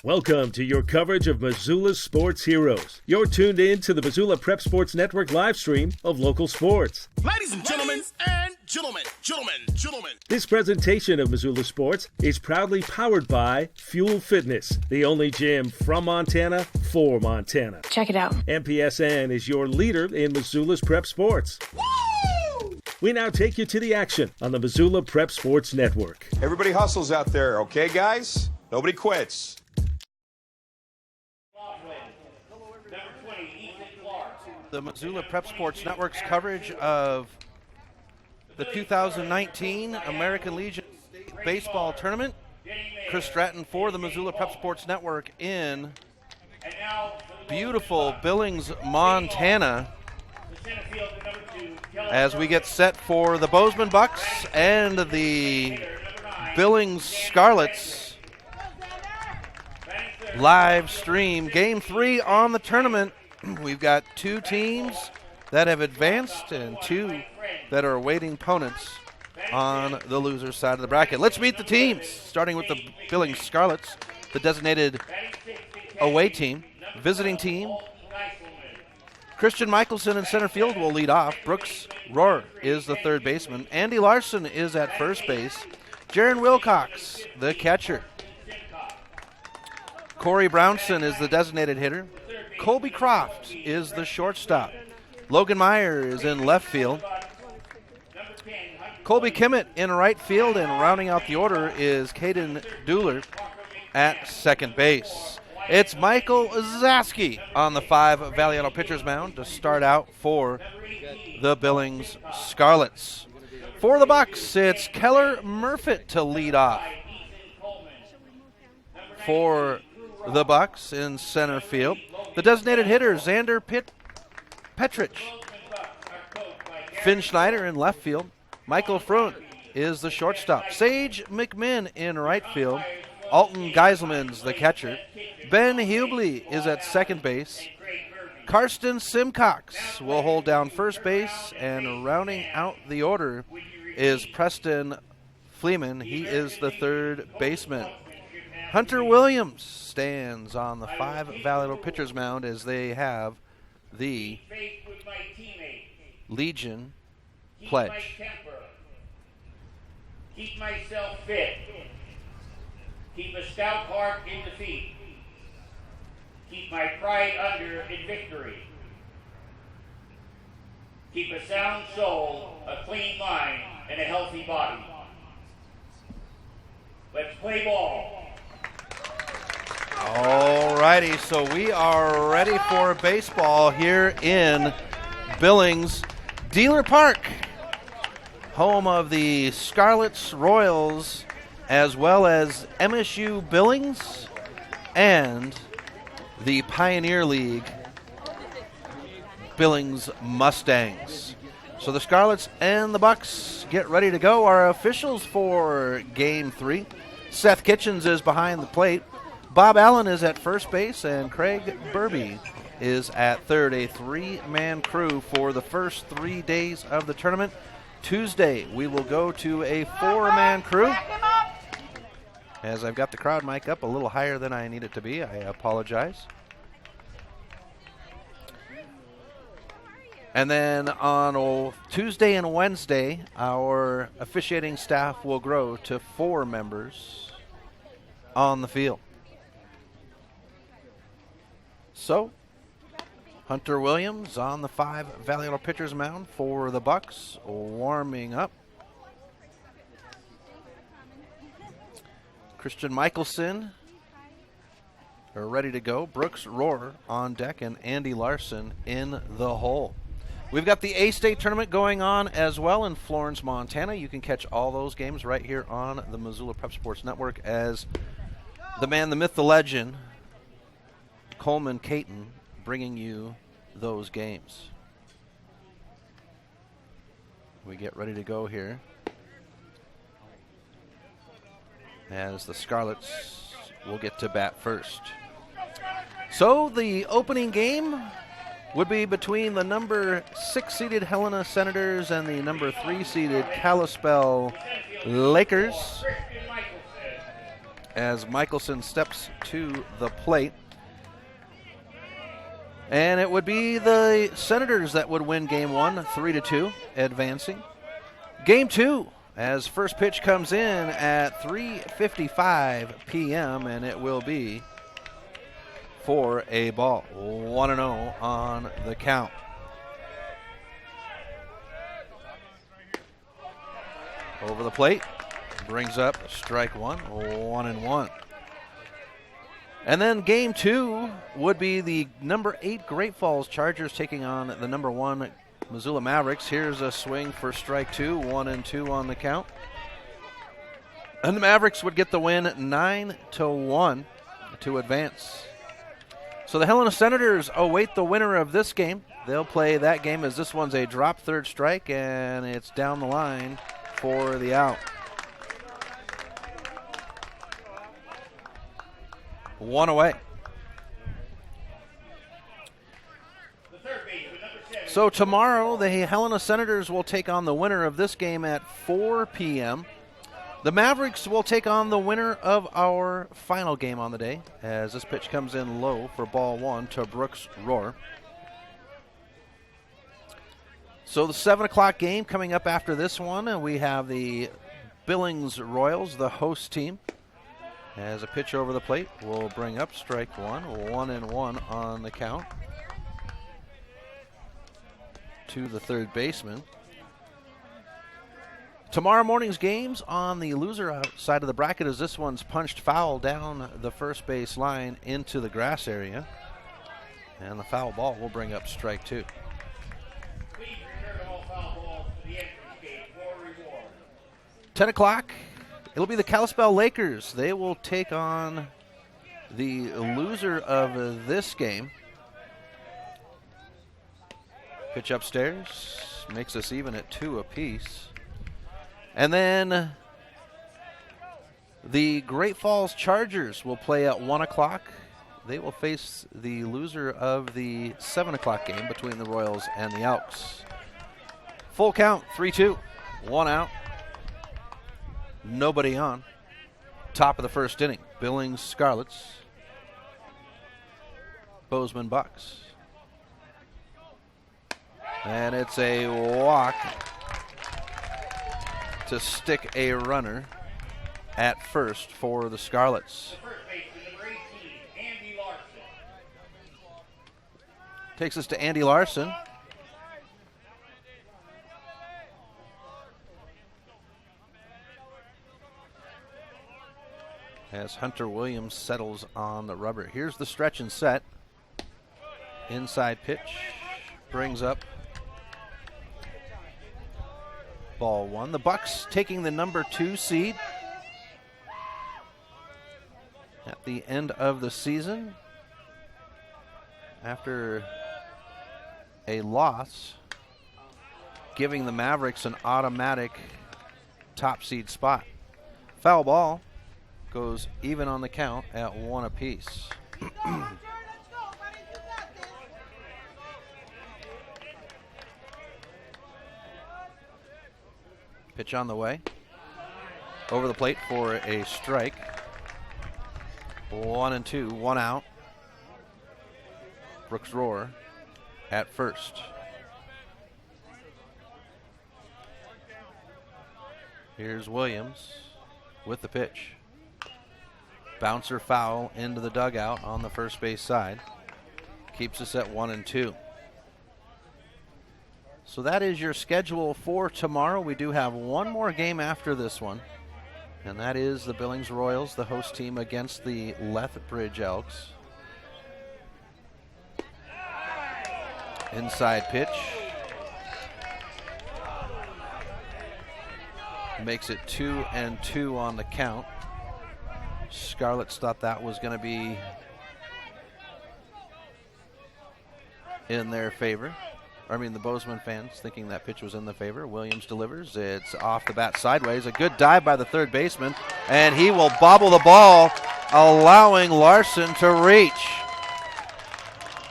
Welcome to your coverage of Missoula's sports heroes. You're tuned in to the Missoula Prep Sports Network live stream of local sports. Ladies and gentlemen, gentlemen. This presentation of Missoula Sports is proudly powered by Fuel Fitness, the only gym from Montana for Montana. Check it out. MPSN is your leader in Missoula's prep sports. Woo! We now take you to the action on the Missoula Prep Sports Network. Everybody hustles out there, okay, guys? Nobody quits. The Missoula Prep Sports Network's coverage of the 2019 American Legion State Baseball Tournament. Chris Stratton for the Missoula Prep Sports Network in beautiful Billings, Montana, as we get set for the Bozeman Bucks and the Billings Scarlets live stream. Game 3 on the tournament. We've got two teams that have advanced and two that are awaiting opponents on the loser side of the bracket. Let's meet the teams, starting with the Billings Scarlets, the designated away team. Visiting team, Christian Michelson in center field will lead off. Brooks Rohr is the third baseman. Andy Larson is at first base. Jaron Wilcox, the catcher. Corey Brownson is the designated hitter. Colby Croft is the shortstop. Logan Meyer is in left field. Colby Kimmett in right field, and rounding out the order is Caden Dooler at second base. It's Michael Zaski on the 5 Valiano pitcher's mound to start out for the Billings Scarlets. For the Bucks, it's Keller Murfitt to lead off. For the Bucks in center field, the designated hitter, Xander Petrich. Finn Schneider in left field. Michael Frunt is the shortstop. Sage McMinn in right field. Alton Geiselman's the catcher. Ben Hubley is at second base. Karsten Simcox will hold down first base, and rounding out the order is Preston Fleeman. He is the third baseman. Hunter Williams stands on the 5 Valiano pitcher's mound as they have the Legion pledge. Keep myself fit. Keep a stout heart in defeat. Keep my pride under in victory. Keep a sound soul, a clean mind, and a healthy body. Let's play ball. All righty, so we are ready for baseball here in Billings Dealer Park, home of the Scarlets Royals, as well as MSU Billings and the Pioneer League Billings Mustangs. So the Scarlets and the Bucks get ready to go. Our officials for Game 3. Seth Kitchens is behind the plate. Bob Allen is at first base, and Craig Burby is at third. A 3-man crew for the first 3 days of the tournament. Tuesday, we will go to a 4-man crew. As I've got the crowd mic up a little higher than I need it to be, I apologize. And then on Tuesday and Wednesday, our officiating staff will grow to 4 members on the field. So, Hunter Williams on the 5 Valiano pitcher's mound for the Bucks, warming up. Christian Michelson are ready to go. Brooks Rohr on deck, and Andy Larson in the hole. We've got the A-State tournament going on as well in Florence, Montana. You can catch all those games right here on the Missoula Prep Sports Network as the man, the myth, the legend, Coleman Caton, bringing you those games. We get ready to go here as the Scarlets will get to bat first. So the opening game would be between the number 6-seeded Helena Senators and the number 3-seeded Kalispell Lakers. as Michelson steps to the plate. And it would be the Senators that would win Game 1, 3-2, advancing. Game 2, as first pitch comes in at 3:55 p.m., and it will be for a ball. 1-0 on the count. Over the plate, brings up strike one, 1-1. And then game 2 would be the number 8 Great Falls Chargers taking on the number 1 Missoula Mavericks. Here's a swing for strike 2, 1-2 on the count. And the Mavericks would get the win 9-1 to advance. So the Helena Senators await the winner of this game. They'll play that game as this one's a drop third strike, and it's down the line for the out. 1 away. So tomorrow, the Helena Senators will take on the winner of this game at 4 p.m. The Mavericks will take on the winner of our final game on the day, as this pitch comes in low for ball 1 to Brooks Roar. So the 7 o'clock game coming up after this one, and we have the Billings Royals, the host team. As a pitch over the plate will bring up strike 1, 1-1 on the count to the third baseman. Tomorrow morning's games on the loser side of the bracket, as this one's punched foul down the first base line into the grass area. And the foul ball will bring up strike 2. Please return all foul balls to the entrance gate for reward. 10 o'clock, it'll be the Kalispell Lakers. They will take on the loser of this game. Pitch upstairs, makes us even at 2 apiece. And then the Great Falls Chargers will play at 1 o'clock. They will face the loser of the 7 o'clock game between the Royals and the Elks. Full count, 3-2, 1 out. Nobody on. Top of the first inning, Billings Scarlets, Bozeman Bucks. And it's a walk to stick a runner at first for the Scarlets. First baseman, number 18, Andy Larson. Takes us to Andy Larson. As Hunter Williams settles on the rubber. Here's the stretch and set. Inside pitch brings up ball 1. The Bucks taking the number 2 seed at the end of the season after a loss, giving the Mavericks an automatic top seed spot. Foul ball goes even on the count at 1 apiece. Pitch on the way. Over the plate for a strike. 1-2, 1 out. Brooks Roar at first. Here's Williams with the pitch. Bouncer foul into the dugout on the first base side. Keeps us at 1-2. So that is your schedule for tomorrow. We do have one more game after this one, and that is the Billings Royals, the host team, against the Lethbridge Elks. Inside pitch. Makes it 2-2 on the count. Scarlets thought that was going to be in their favor. The Bozeman fans thinking that pitch was in the favor. Williams delivers. It's off the bat sideways. A good dive by the third baseman, and he will bobble the ball, allowing Larson to reach.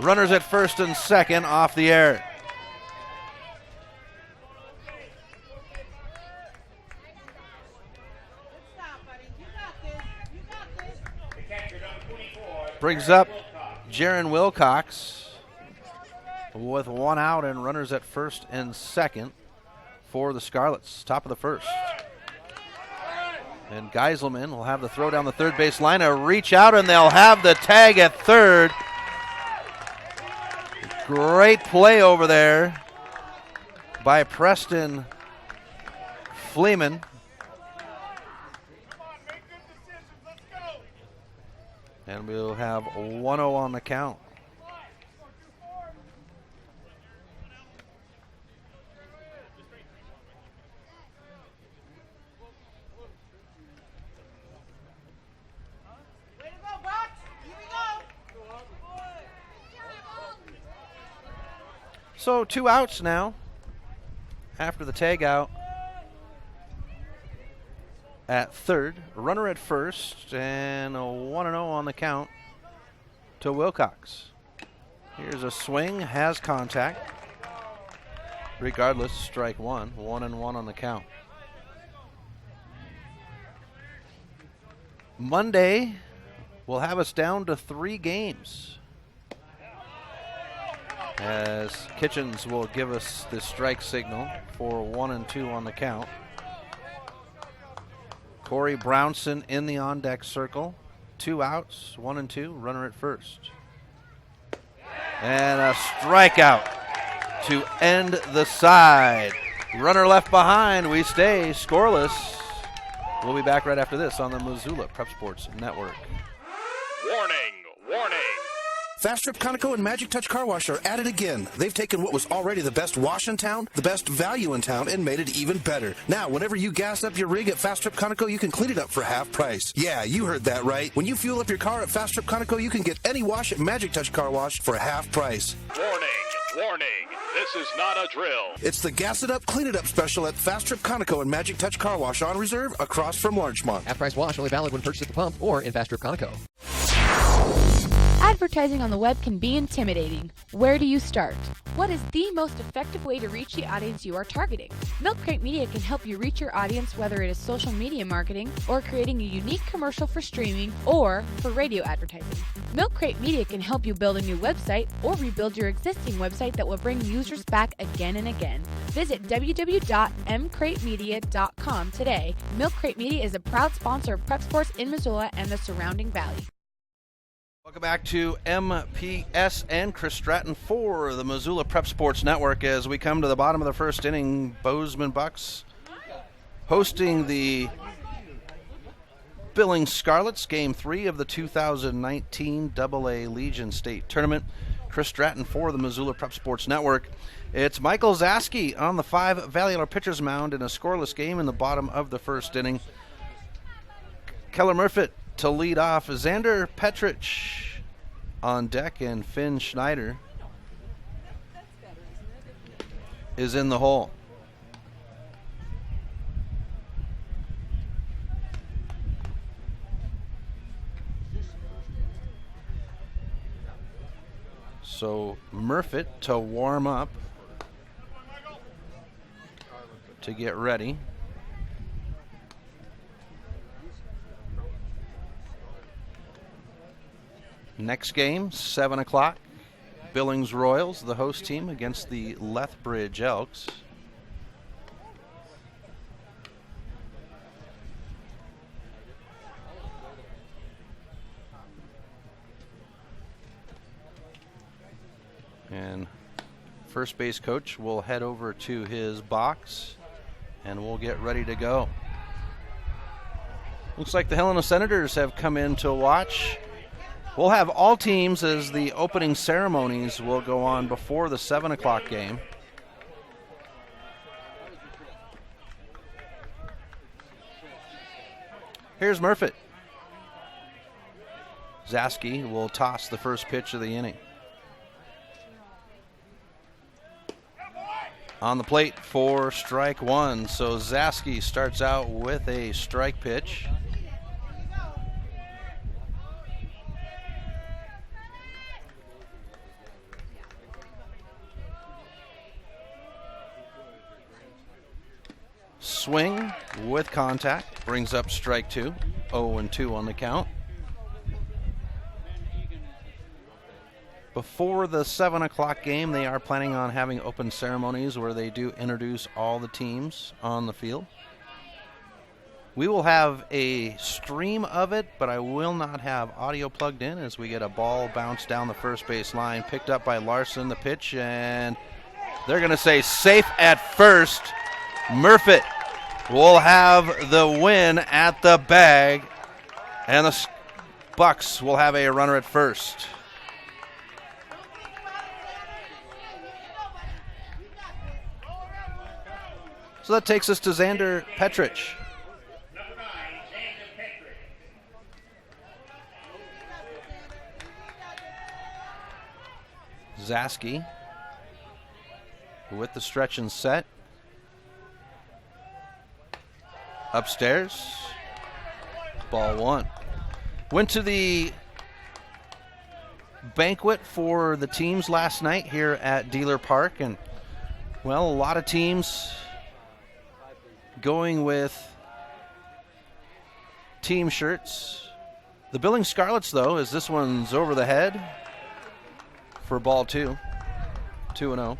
Runners at first and second off the air. brings up Jaron Wilcox with one out and runners at first and second for the Scarlets. Top of the first. And Geiselman will have the throw down the third base line, a reach out, and they'll have the tag at third. Great play over there by Preston Fleeman. And we'll have 1-0 on the count. So 2 outs now after the tag out at third, runner at first, and a 1-0 on the count to Wilcox. Here's a swing, has contact. Regardless, strike one, 1-1 on the count. Monday will have us down to 3 games, as Kitchens will give us the strike signal for 1-2 on the count. Corey Brownson in the on-deck circle. 2 outs, 1-2, runner at first. And a strikeout to end the side. Runner left behind, we stay scoreless. We'll be back right after this on the Missoula Prep Sports Network. Warning, warning. Fast Trip Conoco and Magic Touch Car Wash are at it again. They've taken what was already the best wash in town, the best value in town, and made it even better. Now, whenever you gas up your rig at Fast Trip Conoco, you can clean it up for half price. Yeah, you heard that right. When you fuel up your car at Fast Trip Conoco, you can get any wash at Magic Touch Car Wash for half price. Warning, warning. This is not a drill. It's the Gas It Up, Clean It Up special at Fast Trip Conoco and Magic Touch Car Wash on reserve across from Larchmont. Half-price wash only valid when purchased at the pump or in Fast Trip Conoco. Advertising on the web can be intimidating. Where do you start? What is the most effective way to reach the audience you are targeting? Milk Crate Media can help you reach your audience, whether it is social media marketing or creating a unique commercial for streaming or for radio advertising. Milk Crate Media can help you build a new website or rebuild your existing website that will bring users back again and again. Visit www.mcratemedia.com today. Milk Crate Media is a proud sponsor of Prep Sports in Missoula and the surrounding valley. Welcome back to MPSN. Chris Stratton for the Missoula Prep Sports Network as we come to the bottom of the first inning. Bozeman Bucks hosting the Billings Scarlets, Game 3 of the 2019 AA Legion State Tournament. Chris Stratton for the Missoula Prep Sports Network. It's Michael Zaski on the 5 Valley pitcher's mound in a scoreless game in the bottom of the first inning. Keller Murfitt to lead off. Xander Petrich on deck, and Finn Schneider is in the hole. So Murfitt to warm up to get ready. Next game, 7 o'clock. Billings Royals, the host team, against the Lethbridge Elks. And first base coach will head over to his box and we'll get ready to go. Looks like the Helena Senators have come in to watch. We'll have all teams as the opening ceremonies will go on before the 7 o'clock game. Here's Murfitt. Zaski will toss the first pitch of the inning. On the plate for strike one. So Zaski starts out with a strike pitch. Swing with contact, brings up strike two. 0-2 on the count. Before the 7 o'clock game, they are planning on having open ceremonies where they do introduce all the teams on the field. We will have a stream of it, but I will not have audio plugged in as we get a ball bounced down the first base line, picked up by Larson, the pitch, and they're going to say safe at first. Murfitt will have the win at the bag, and the Bucks will have a runner at first. So that takes us to Xander Petrich. Number 9, Xander Petrich. Zaski with the stretch and set. Upstairs. Ball 1. Went to the banquet for the teams last night here at Dealer Park, and, well, a lot of teams going with team shirts. The Billings Scarlets, though, as this one's over the head for ball 2. 2-0.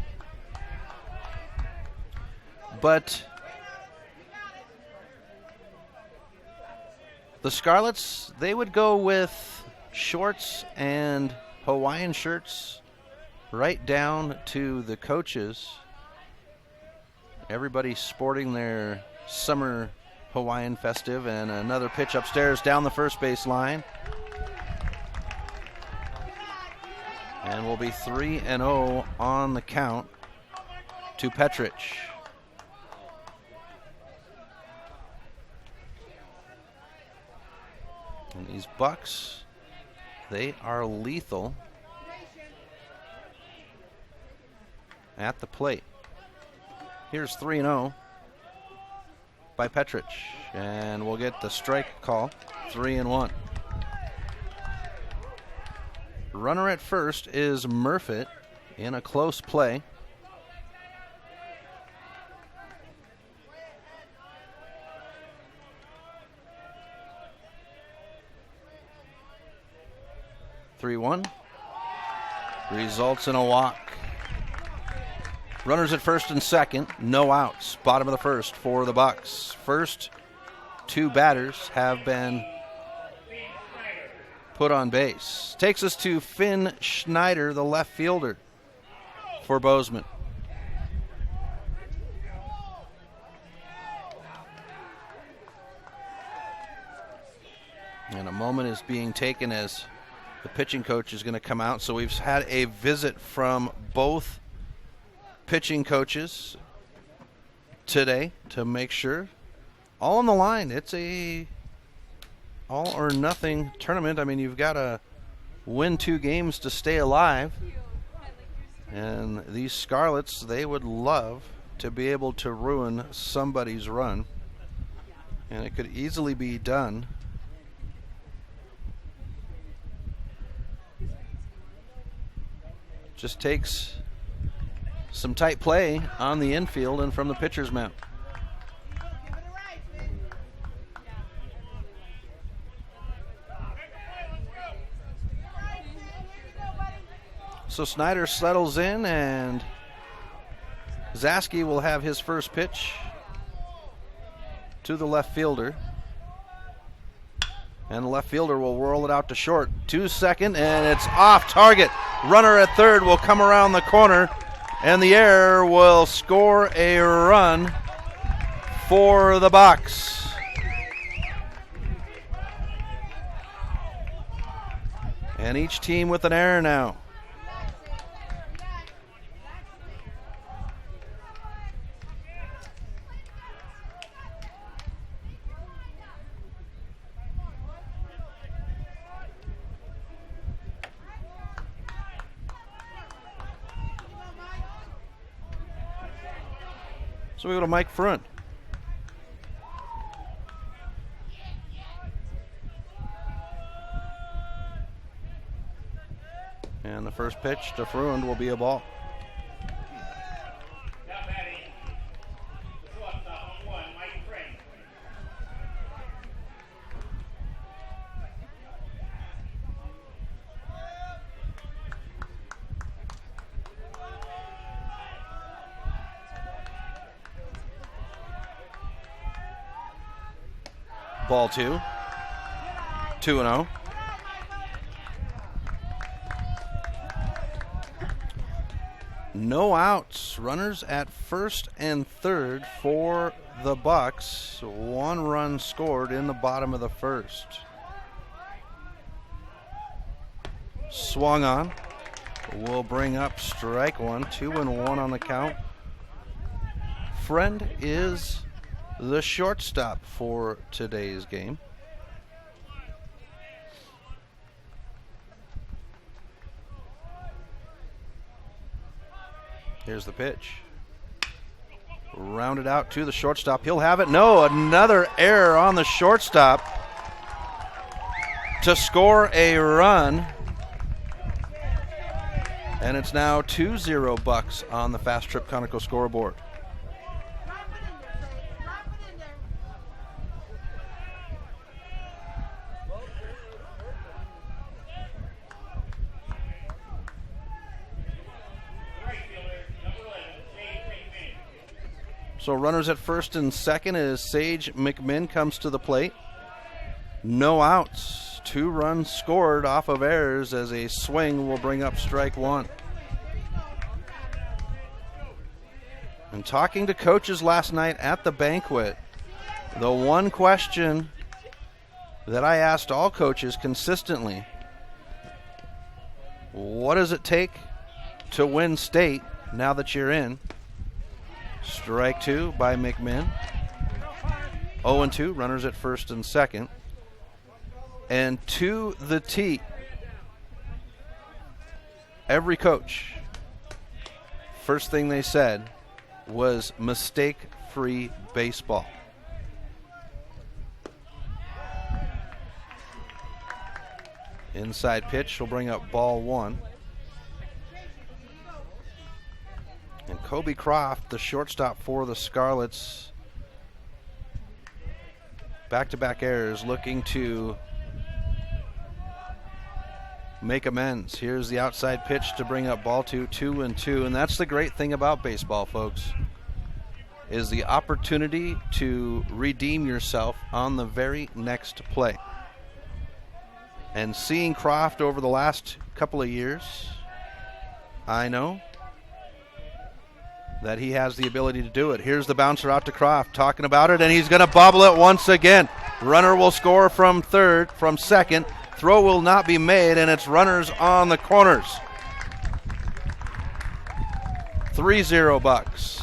But the Scarlets, they would go with shorts and Hawaiian shirts right down to the coaches. Everybody sporting their summer Hawaiian festive, and another pitch upstairs down the first base line. And will be 3-0 on the count to Petrich. And these Bucks, they are lethal at the plate. Here's 3-0 by Petrich, and we'll get the strike call. 3-1. Runner at first is Murfitt in a close play. Results in a walk. Runners at first and second, no outs. Bottom of the first for the Bucks. First 2 batters have been put on base. Takes us to Finn Schneider, the left fielder for Bozeman. And a moment is being taken as the pitching coach is going to come out. So we've had a visit from both pitching coaches today to make sure. All on the line. It's a all or nothing tournament. I mean, you've got to win 2 games to stay alive. And these Scarlets, they would love to be able to ruin somebody's run. And it could easily be done. Just takes some tight play on the infield and from the pitcher's mound. So Snyder settles in, and Zaski will have his first pitch to the left fielder. And the left fielder will whirl it out to short. 2 second, and it's off target. Runner at third will come around the corner, and the error will score a run for the Bucks. And each team with an error now. So we go to Mike Front. And the first pitch to Fruin will be a ball. Ball 2. 2-0. No outs. Runners at first and third for the Bucks. 1 run scored in the bottom of the first. Swung on. Will bring up strike 1. 2-1 on the count. Friend is the shortstop for today's game. Here's the pitch. Rounded out to the shortstop. He'll have it. No, another error on the shortstop to score a run. And it's now 2-0 Bucks on the Fast Trip Conoco scoreboard. So runners at first and second as Sage McMinn comes to the plate. No outs. 2 runs scored off of errors as a swing will bring up strike 1. And talking to coaches last night at the banquet, the one question that I asked all coaches consistently, what does it take to win state now that you're in? Strike 2 by McMinn. 0-2, runners at first and second. And to the T, every coach, first thing they said was mistake-free baseball. Inside pitch will bring up ball 1. And Kobe Croft, the shortstop for the Scarlets, back-to-back errors, looking to make amends. Here's the outside pitch to bring up ball 2, 2-2. And that's the great thing about baseball, folks, is the opportunity to redeem yourself on the very next play. And seeing Croft over the last couple of years, I know that he has the ability to do it. Here's the bouncer out to Croft, talking about it, and he's going to bobble it once again. Runner will score from second. Throw will not be made, and it's runners on the corners. 3-0 Bucks.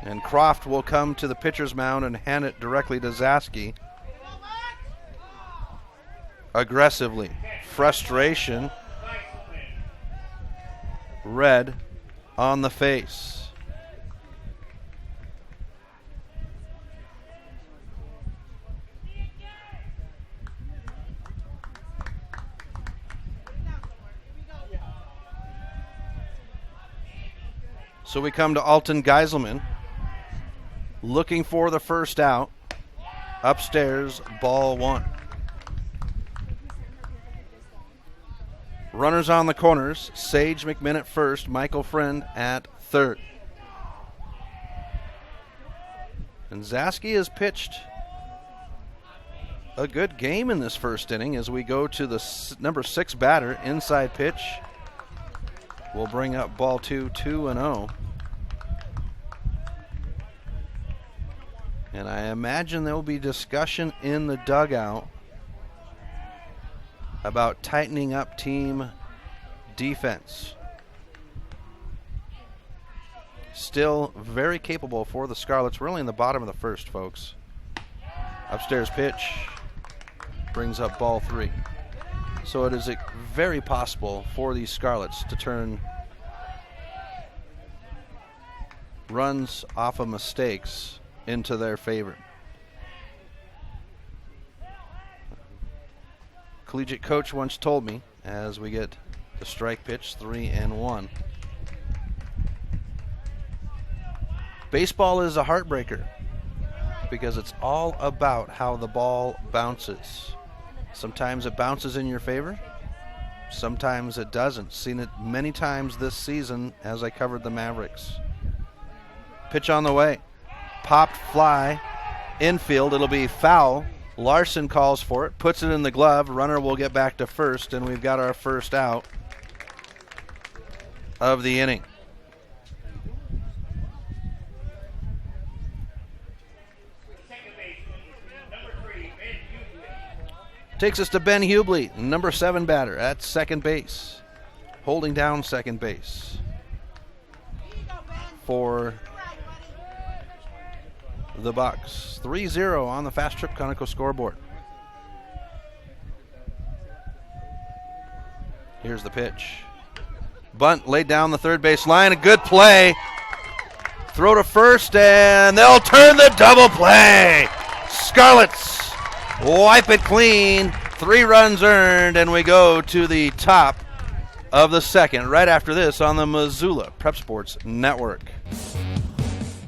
And Croft will come to the pitcher's mound and hand it directly to Zaski. Aggressively. Frustration. Red on the face. So we come to Alton Geiselman, looking for the first out. Upstairs, ball 1. Runners on the corners. Sage McMinn at first. Michael Friend at third. And Zaski has pitched a good game in this first inning as we go to the number 6 batter. Inside pitch will bring up ball 2, 2-0. And I imagine there will be discussion in the dugout about tightening up team defense. Still very capable for the Scarlets. We're only in the bottom of the first, folks. Upstairs pitch brings up ball 3. So it is very possible for these Scarlets to turn runs off of mistakes into their favor. Collegiate coach once told me, as we get the strike pitch, 3-1. Baseball is a heartbreaker because it's all about how the ball bounces. Sometimes it bounces in your favor, sometimes it doesn't. Seen it many times this season as I covered the Mavericks. Pitch on the way. popped fly infield. It'll be foul. Larson calls for it, puts it in the glove. Runner will get back to first, and we've got our first out of the inning. Takes us to Ben Hubley, number 7 batter at second base, holding down second base for the Bucks. 3-0 on the Fast Trip Conoco scoreboard. Here's the pitch. Bunt laid down the third base line. A good play. Throw to first, and they'll turn the double play. Scarlets wipe it clean. 3 runs earned, and we go to the top of the second right after this on the Missoula Prep Sports Network.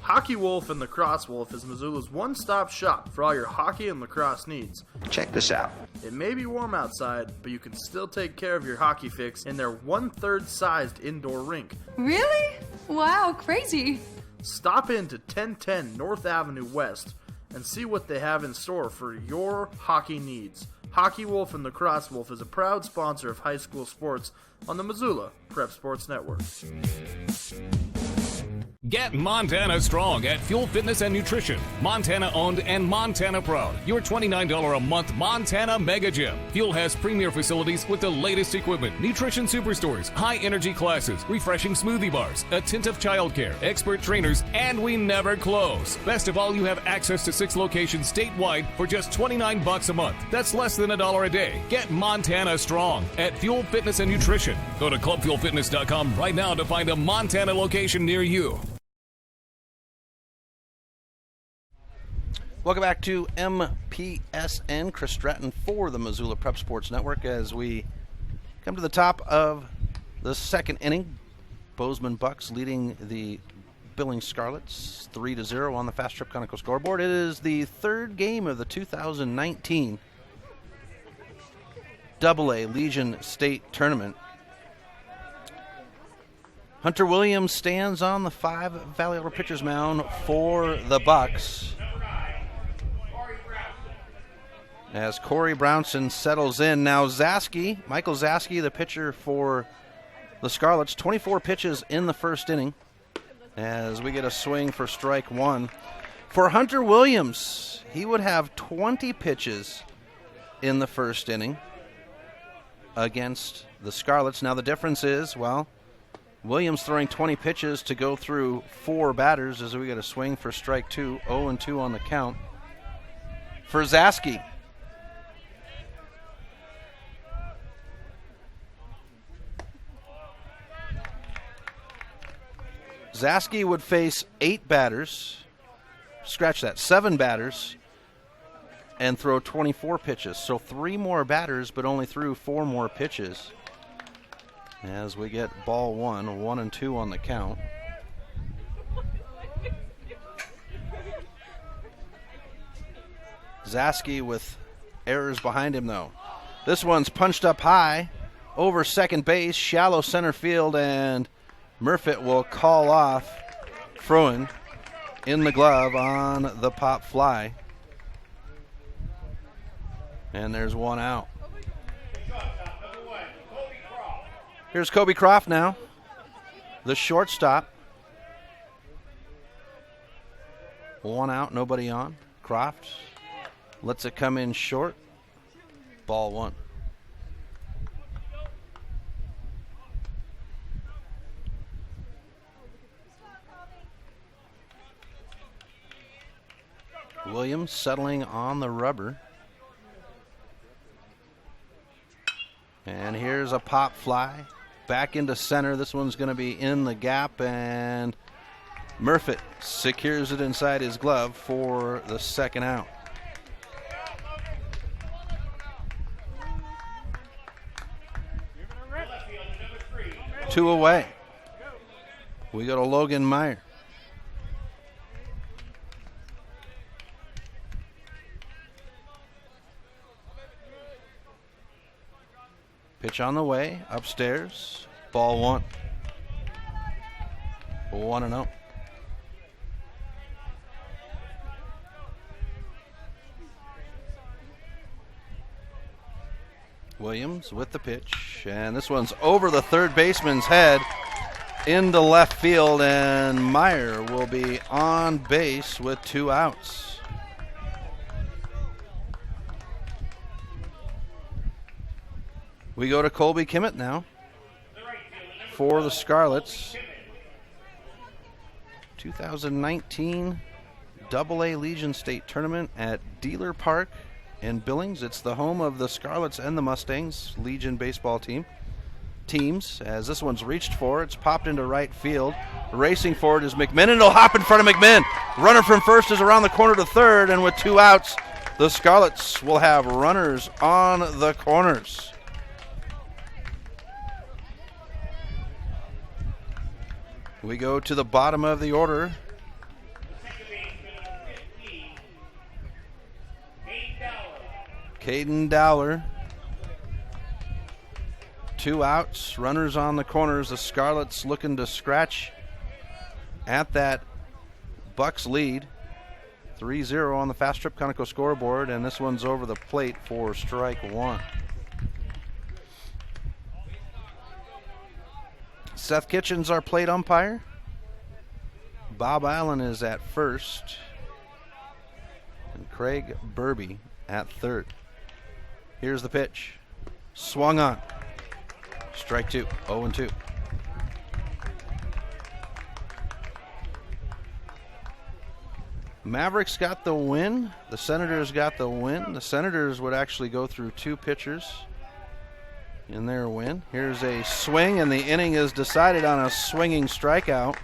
Hockey Wolf and Lacrosse Wolf is Missoula's one-stop shop for all your hockey and lacrosse needs. Check this out. It may be warm outside, but you can still take care of your hockey fix in their 1/3 sized indoor rink. Really? Wow, crazy. Stop in to 1010 North Avenue West and see what they have in store for your hockey needs. Hockey Wolf and Lacrosse Wolf is a proud sponsor of high school sports on the Missoula Prep Sports Network. Get Montana strong at Fuel Fitness and Nutrition. Montana owned and Montana proud. Your $29 a month Montana Mega Gym. Fuel has premier facilities with the latest equipment, nutrition superstores, high energy classes, refreshing smoothie bars, attentive childcare, expert trainers, and we never close. Best of all, you have access to 6 locations statewide for just $29 a month. That's less than $1 a day. Get Montana strong at Fuel Fitness and Nutrition. Go to clubfuelfitness.com right now to find a Montana location near you. Welcome back to MPSN. Chris Stratton for the Missoula Prep Sports Network as we come to the top of the second inning. Bozeman Bucks leading the Billings Scarlets 3-0 on the Fast Trip Conoco scoreboard. It is the third game of the 2019 AA Legion State Tournament. Hunter Williams stands on the 5 Valley Elder pitcher's mound for the Bucks, as Corey Brownson settles in. Now Michael Zaski, the pitcher for the Scarlets, 24 pitches in the first inning as we get a swing for strike 1. For Hunter Williams, he would have 20 pitches in the first inning against the Scarlets. Now the difference is, Williams throwing 20 pitches to go through 4 batters as we get a swing for strike 2, 0-2 on the count for Zaski. Zaski would face 8 batters, 7 batters, and throw 24 pitches. So 3 more batters, but only threw 4 more pitches. As we get ball 1, 1-2 on the count. Zaski with errors behind him, though. This one's punched up high over second base, shallow center field, and Murfitt will call off Fruin in the glove on the pop fly. And there's 1 out. Here's Kobe Croft now, the shortstop. 1 out, nobody on. Croft lets it come in short. Ball 1. Williams settling on the rubber. And here's a pop fly back into center. This one's going to be in the gap, and Murfitt secures it inside his glove for the second out. Two away. We go to Logan Meyer. Pitch on the way, upstairs, ball 1. 1-0. Williams with the pitch, and this one's over the third baseman's head into left field, and Meyer will be on base with 2 outs. We go to Colby Kimmett now for the Scarlets. 2019 AA Legion State Tournament at Dealer Park in Billings. It's the home of the Scarlets and the Mustangs Legion baseball teams. As this one's reached for, it's popped into right field. Racing for it is McMinn, and it'll hop in front of McMinn. Runner from first is around the corner to third, and with 2 outs, the Scarlets will have runners on the corners. We go to the bottom of the order. Caden Dowler. 2 outs, runners on the corners. The Scarlets looking to scratch at that Bucks lead. 3-0 on the Fast Trip Conoco scoreboard, and this one's over the plate for strike 1. Seth Kitchens, our plate umpire. Bob Allen is at first, and Craig Burby at third. Here's the pitch. Swung on. Strike 2, 0-2. Mavericks got the win. The Senators got the win. The Senators would actually go through 2 pitchers in their win. Here's a swing, and the inning is decided on a swinging strikeout.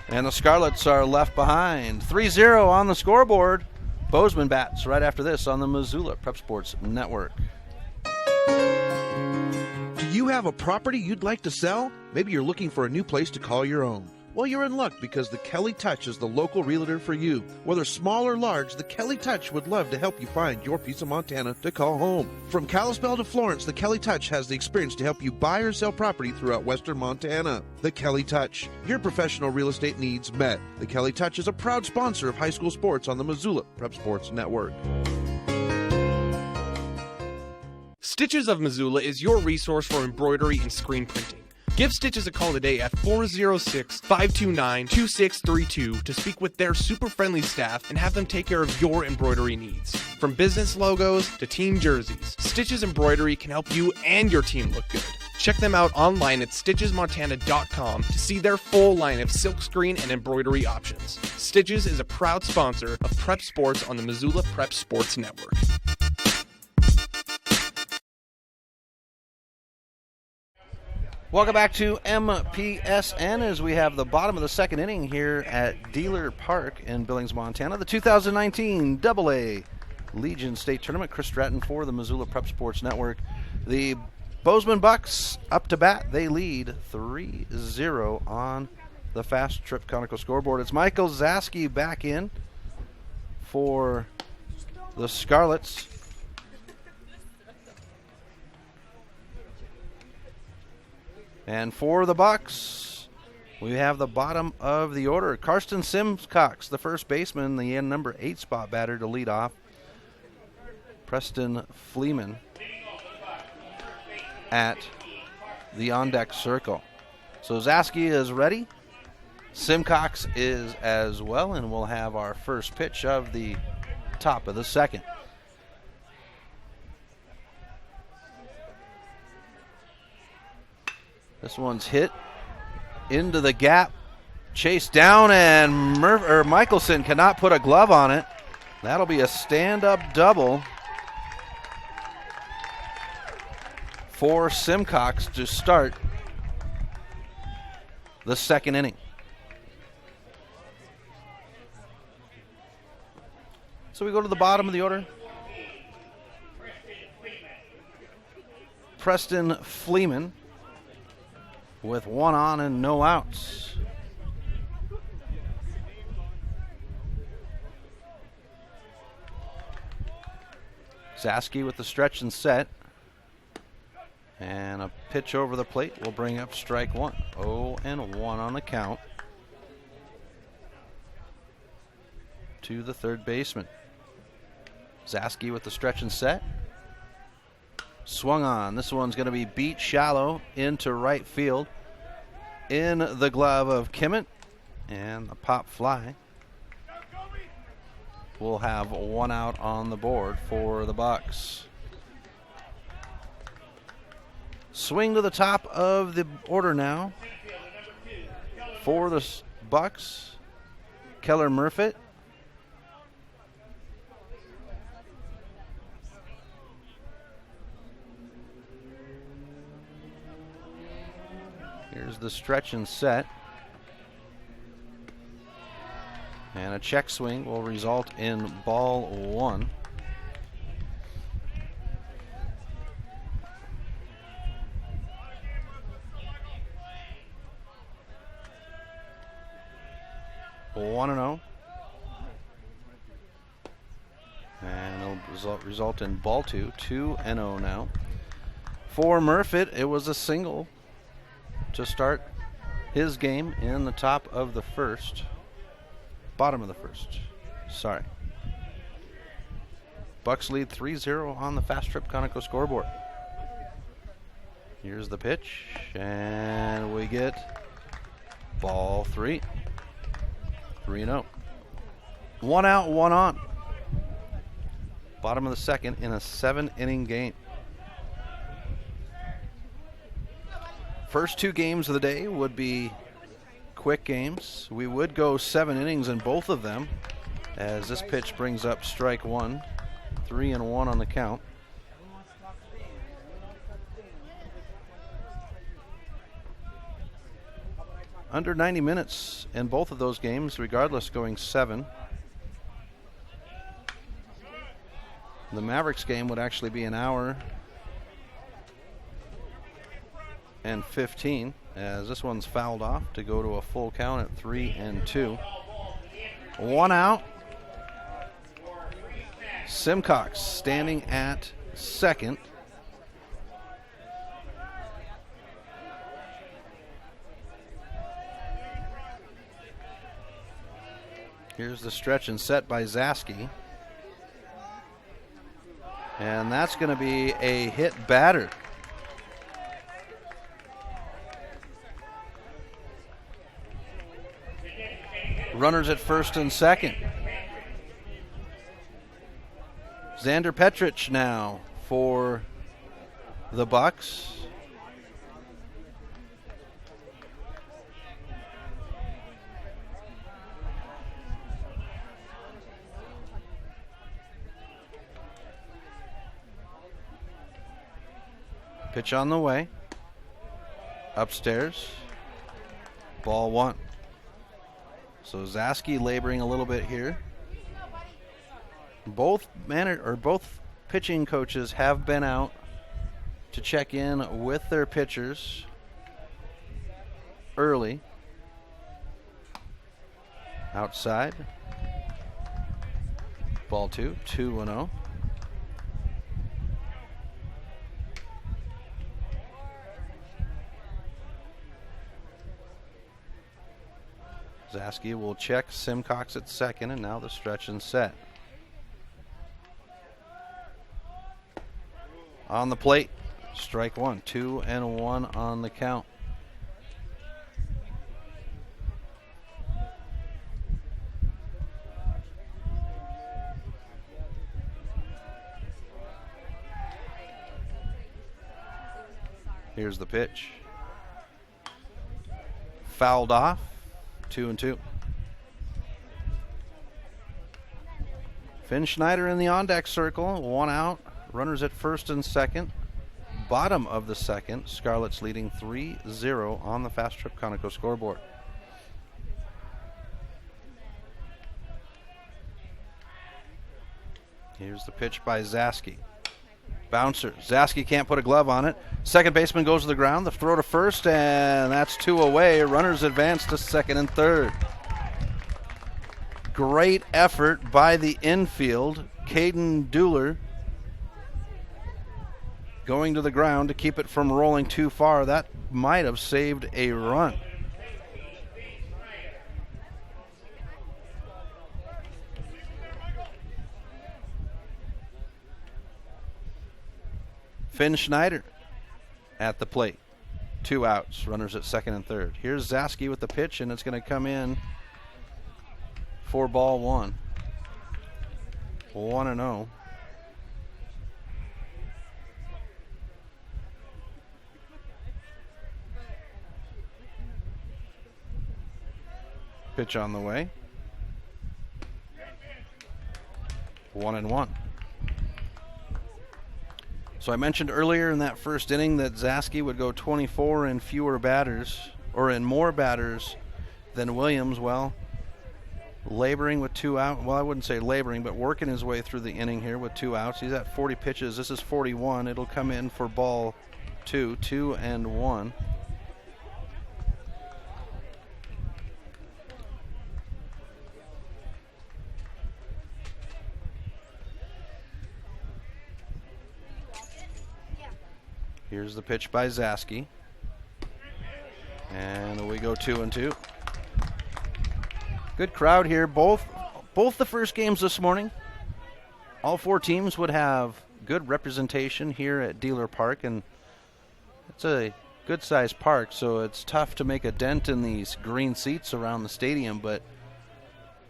And the Scarlets are left behind. 3-0 on the scoreboard. Bozeman bats right after this on the Missoula Prep Sports Network. Do you have a property you'd like to sell? Maybe you're looking for a new place to call your own. Well, you're in luck because the Kelly Touch is the local realtor for you. Whether small or large, the Kelly Touch would love to help you find your piece of Montana to call home. From Kalispell to Florence, the Kelly Touch has the experience to help you buy or sell property throughout western Montana. The Kelly Touch, your professional real estate needs met. The Kelly Touch is a proud sponsor of high school sports on the Missoula Prep Sports Network. Stitches of Missoula is your resource for embroidery and screen printing. Give Stitches a call today at 406-529-2632 to speak with their super friendly staff and have them take care of your embroidery needs. From business logos to team jerseys, Stitches Embroidery can help you and your team look good. Check them out online at stitchesmontana.com to see their full line of silkscreen and embroidery options. Stitches is a proud sponsor of Prep Sports on the Missoula Prep Sports Network. Welcome back to MPSN as we have the bottom of the second inning here at Dealer Park in Billings, Montana. The 2019 AA Legion State Tournament. Chris Stratton for the Missoula Prep Sports Network. The Bozeman Bucks up to bat. They lead 3-0 on the Fast Trip Conoco scoreboard. It's Michael Zaski back in for the Scarlets. And for the Bucks, we have the bottom of the order. Karsten Simcox, the first baseman, the number 8 spot batter to lead off. Preston Fleeman at the on-deck circle. So Zaski is ready. Simcox is as well, and we'll have our first pitch of the top of the second. This one's hit into the gap, chased down, and Michelson cannot put a glove on it. That'll be a stand-up double for Simcox to start the second inning. So we go to the bottom of the order. Preston Fleeman with 1 on and no outs. Zaski with the stretch and set. And a pitch over the plate will bring up strike 1. 0-1 on the count to the third baseman. Zaski with the stretch and set. Swung on. This one's going to be beat shallow into right field. In the glove of Kimmett. And the pop fly. We'll have one out on the board for the Bucks. Swing to the top of the order now. For the Bucks, Keller Murfitt. Here's the stretch and set. And a check swing will result in ball 1. One and 0. And it'll result in ball 2. 2-0 now. For Murfitt, it was a single to start his game in the top of the first. Bottom of the first. Sorry. Bucks lead 3-0 on the Fast Trip Conoco scoreboard. Here's the pitch, and we get ball 3. 3-0. 1 out, 1 on. Bottom of the second in a 7-inning game. First 2 games of the day would be quick games. We would go 7 innings in both of them, as this pitch brings up strike 1. 3-1 on the count. Under 90 minutes in both of those games, regardless, going 7. The Mavericks game would actually be an hour and 15, as this one's fouled off to go to a full count at 3-2. 1 out. Simcox standing at second. Here's the stretch and set by Zaski. And that's going to be a hit batter. Runners at first and second. Xander Petrich now for the Bucks. Pitch on the way. Upstairs. Ball 1. So Zaski laboring a little bit here. Both pitching coaches have been out to check in with their pitchers early. Outside. Ball 2, 2-0. Zaski will check Simcox at second, and now the stretch and set. On the plate, strike 1, 2-1 on the count. Here's the pitch. Fouled off. 2-2. Finn Schneider in the on-deck circle. 1 out. Runners at first and second. Bottom of the second. Scarlets leading 3-0 on the Fast Trip Conoco scoreboard. Here's the pitch by Zaski. Bouncer. Zaski can't put a glove on it. Second baseman goes to the ground. The throw to first, and that's 2 away. Runners advance to second and third. Great effort by the infield. Caden Dooler going to the ground to keep it from rolling too far. That might have saved a run. Finn Schneider at the plate. 2 outs, runners at second and third. Here's Zaski with the pitch, and it's going to come in for ball 1. 1-0. Pitch on the way. 1-1. So I mentioned earlier in that first inning that Zaski would go 24 in fewer batters, or in more batters than Williams. Well, laboring with 2 outs. Well, I wouldn't say laboring, but working his way through the inning here with 2 outs. He's at 40 pitches. This is 41. It'll come in for ball 2, 2-1. Here's the pitch by Zaski. And we go 2-2. Good crowd here. Both the first games this morning. All 4 teams would have good representation here at Dealer Park, and it's a good-sized park, so it's tough to make a dent in these green seats around the stadium, but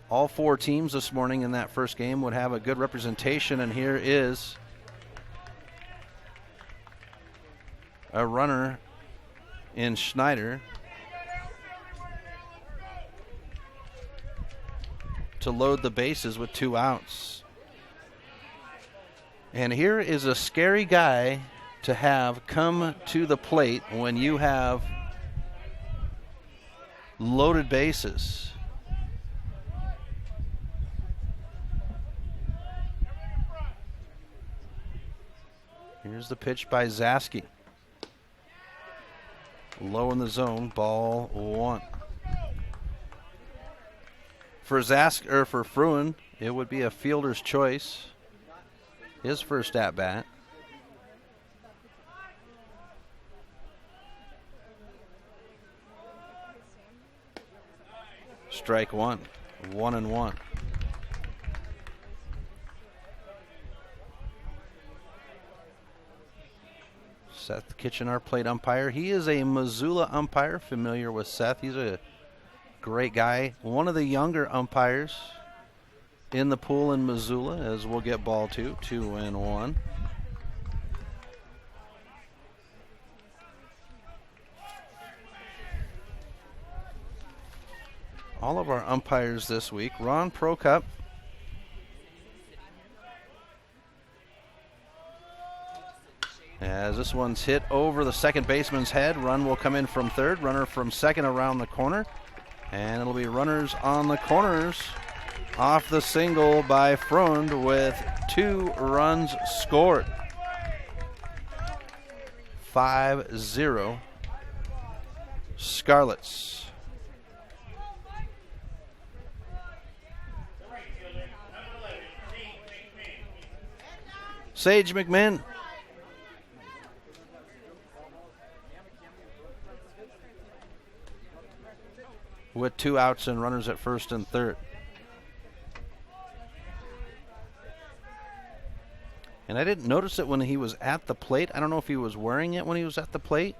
all 4 teams this morning in that first game would have a good representation, and here is a runner in Schneider to load the bases with 2 outs. And here is a scary guy to have come to the plate when you have loaded bases. Here's the pitch by Zaski. Low in the zone, ball 1. For for Fruin, it would be a fielder's choice. His first at bat. Strike 1. 1-1. Seth Kitchen, our plate umpire. He is a Missoula umpire, familiar with Seth. He's a great guy. One of the younger umpires in the pool in Missoula, as we'll get ball 2, 2-1. All of our umpires this week. Ron Prokup. As this one's hit over the second baseman's head, run will come in from third, runner from second around the corner, and it'll be runners on the corners off the single by Frund with 2 runs scored. 5-0 Scarlets. Sage McMinn. With 2 outs and runners at first and third. And I didn't notice it when he was at the plate. I don't know if he was wearing it when he was at the plate.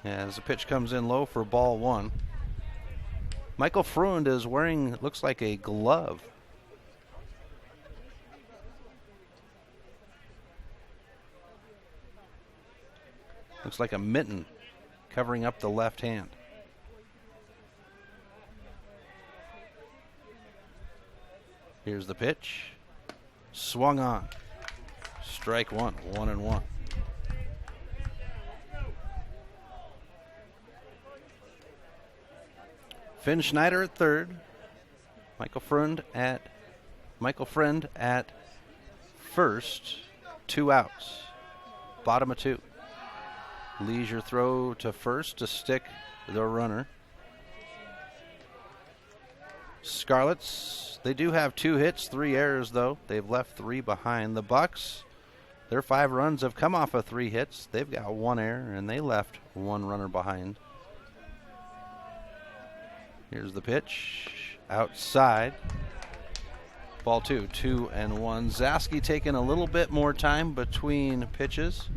As the pitch comes in low for ball 1. Michael Fruin is wearing, looks like a glove. Looks like a mitten covering up the left hand. Here's the pitch. Swung on. Strike 1, 1-1. Finn Schneider at third. Michael Friend at first. 2 outs. Bottom of 2. Leisure throw to first to stick the runner. Scarlets, they do have 2 hits, 3 errors though. They've left 3 behind. The Bucks, their 5 runs have come off of 3 hits. They've got 1 error and they left 1 runner behind. Here's the pitch. Outside. Ball 2, 2-1. Zaski taking a little bit more time between pitches.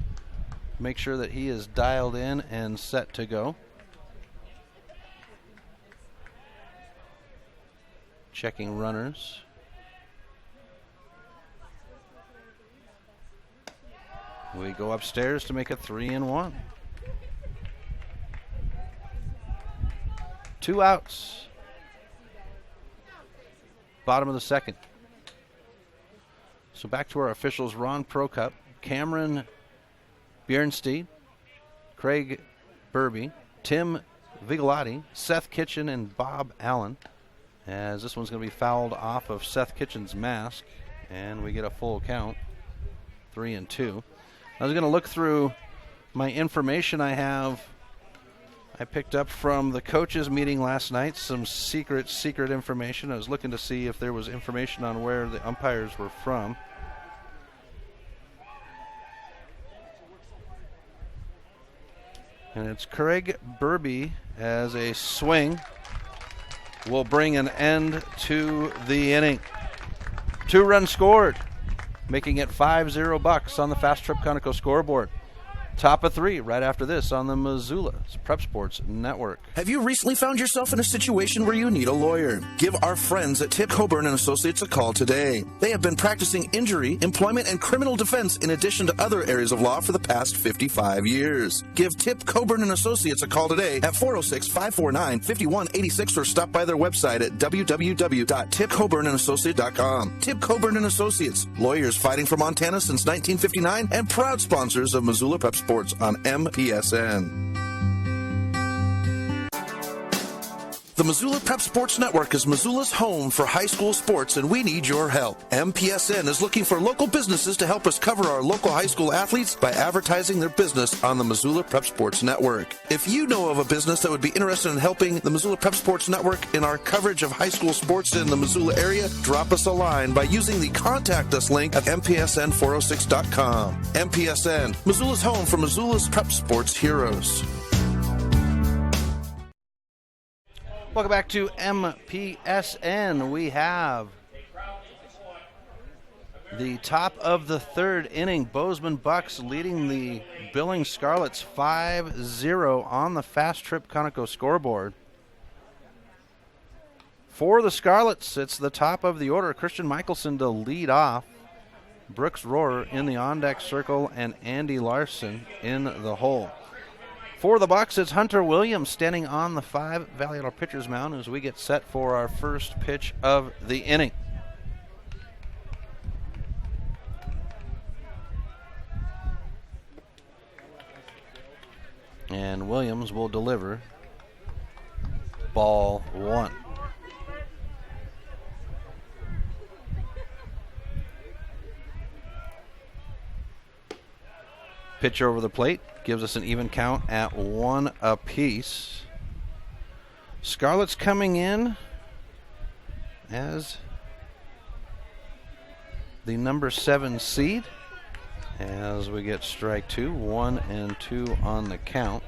Make sure that he is dialed in and set to go. Checking runners. We go upstairs to make it 3-1. 2 outs. Bottom of the second. So back to our officials: Ron Prokop, Cameron Bjernstein, Craig Burby, Tim Vigalotti, Seth Kitchen, and Bob Allen. As this one's going to be fouled off of Seth Kitchen's mask, and we get a full count, 3-2. I was going to look through my information I picked up from the coaches meeting last night, some secret information. I was looking to see if there was information on where the umpires were from. And it's Craig Burby as a swing will bring an end to the inning. 2 runs scored, making it 5-0 Bucks on the Fast Trip Conoco scoreboard. Top of 3 right after this on the Missoula Prep Sports Network. Have you recently found yourself in a situation where you need a lawyer? Give our friends at Tip Coburn & Associates a call today. They have been practicing injury, employment, and criminal defense in addition to other areas of law for the past 55 years. Give Tip Coburn & Associates a call today at 406-549-5186 or stop by their website at www.tipcoburnandassociates.com. Tip Coburn & Associates, lawyers fighting for Montana since 1959 and proud sponsors of Missoula Prep Sports on MPSN. The Missoula Prep Sports Network is Missoula's home for high school sports, and we need your help. MPSN is looking for local businesses to help us cover our local high school athletes by advertising their business on the Missoula Prep Sports Network. If you know of a business that would be interested in helping the Missoula Prep Sports Network in our coverage of high school sports in the Missoula area, drop us a line by using the Contact Us link at MPSN406.com. MPSN, Missoula's home for Missoula's Prep Sports heroes. Welcome back to MPSN. We have the top of the 3rd inning. Bozeman Bucks leading the Billings Scarlets 5-0 on the Fast Trip Conoco scoreboard. For the Scarlets, it's the top of the order. Christian Michelson to lead off. Brooks Rohrer in the on-deck circle, and Andy Larson in the hole. For the Bucks, it's Hunter Williams standing on the 5 Valley Auto pitcher's mound as we get set for our first pitch of the inning. And Williams will deliver ball 1. Pitch over the plate gives us an even count at 1 apiece. Scarlets coming in as the number 7 seed as we get strike 2, 1-2 on the count.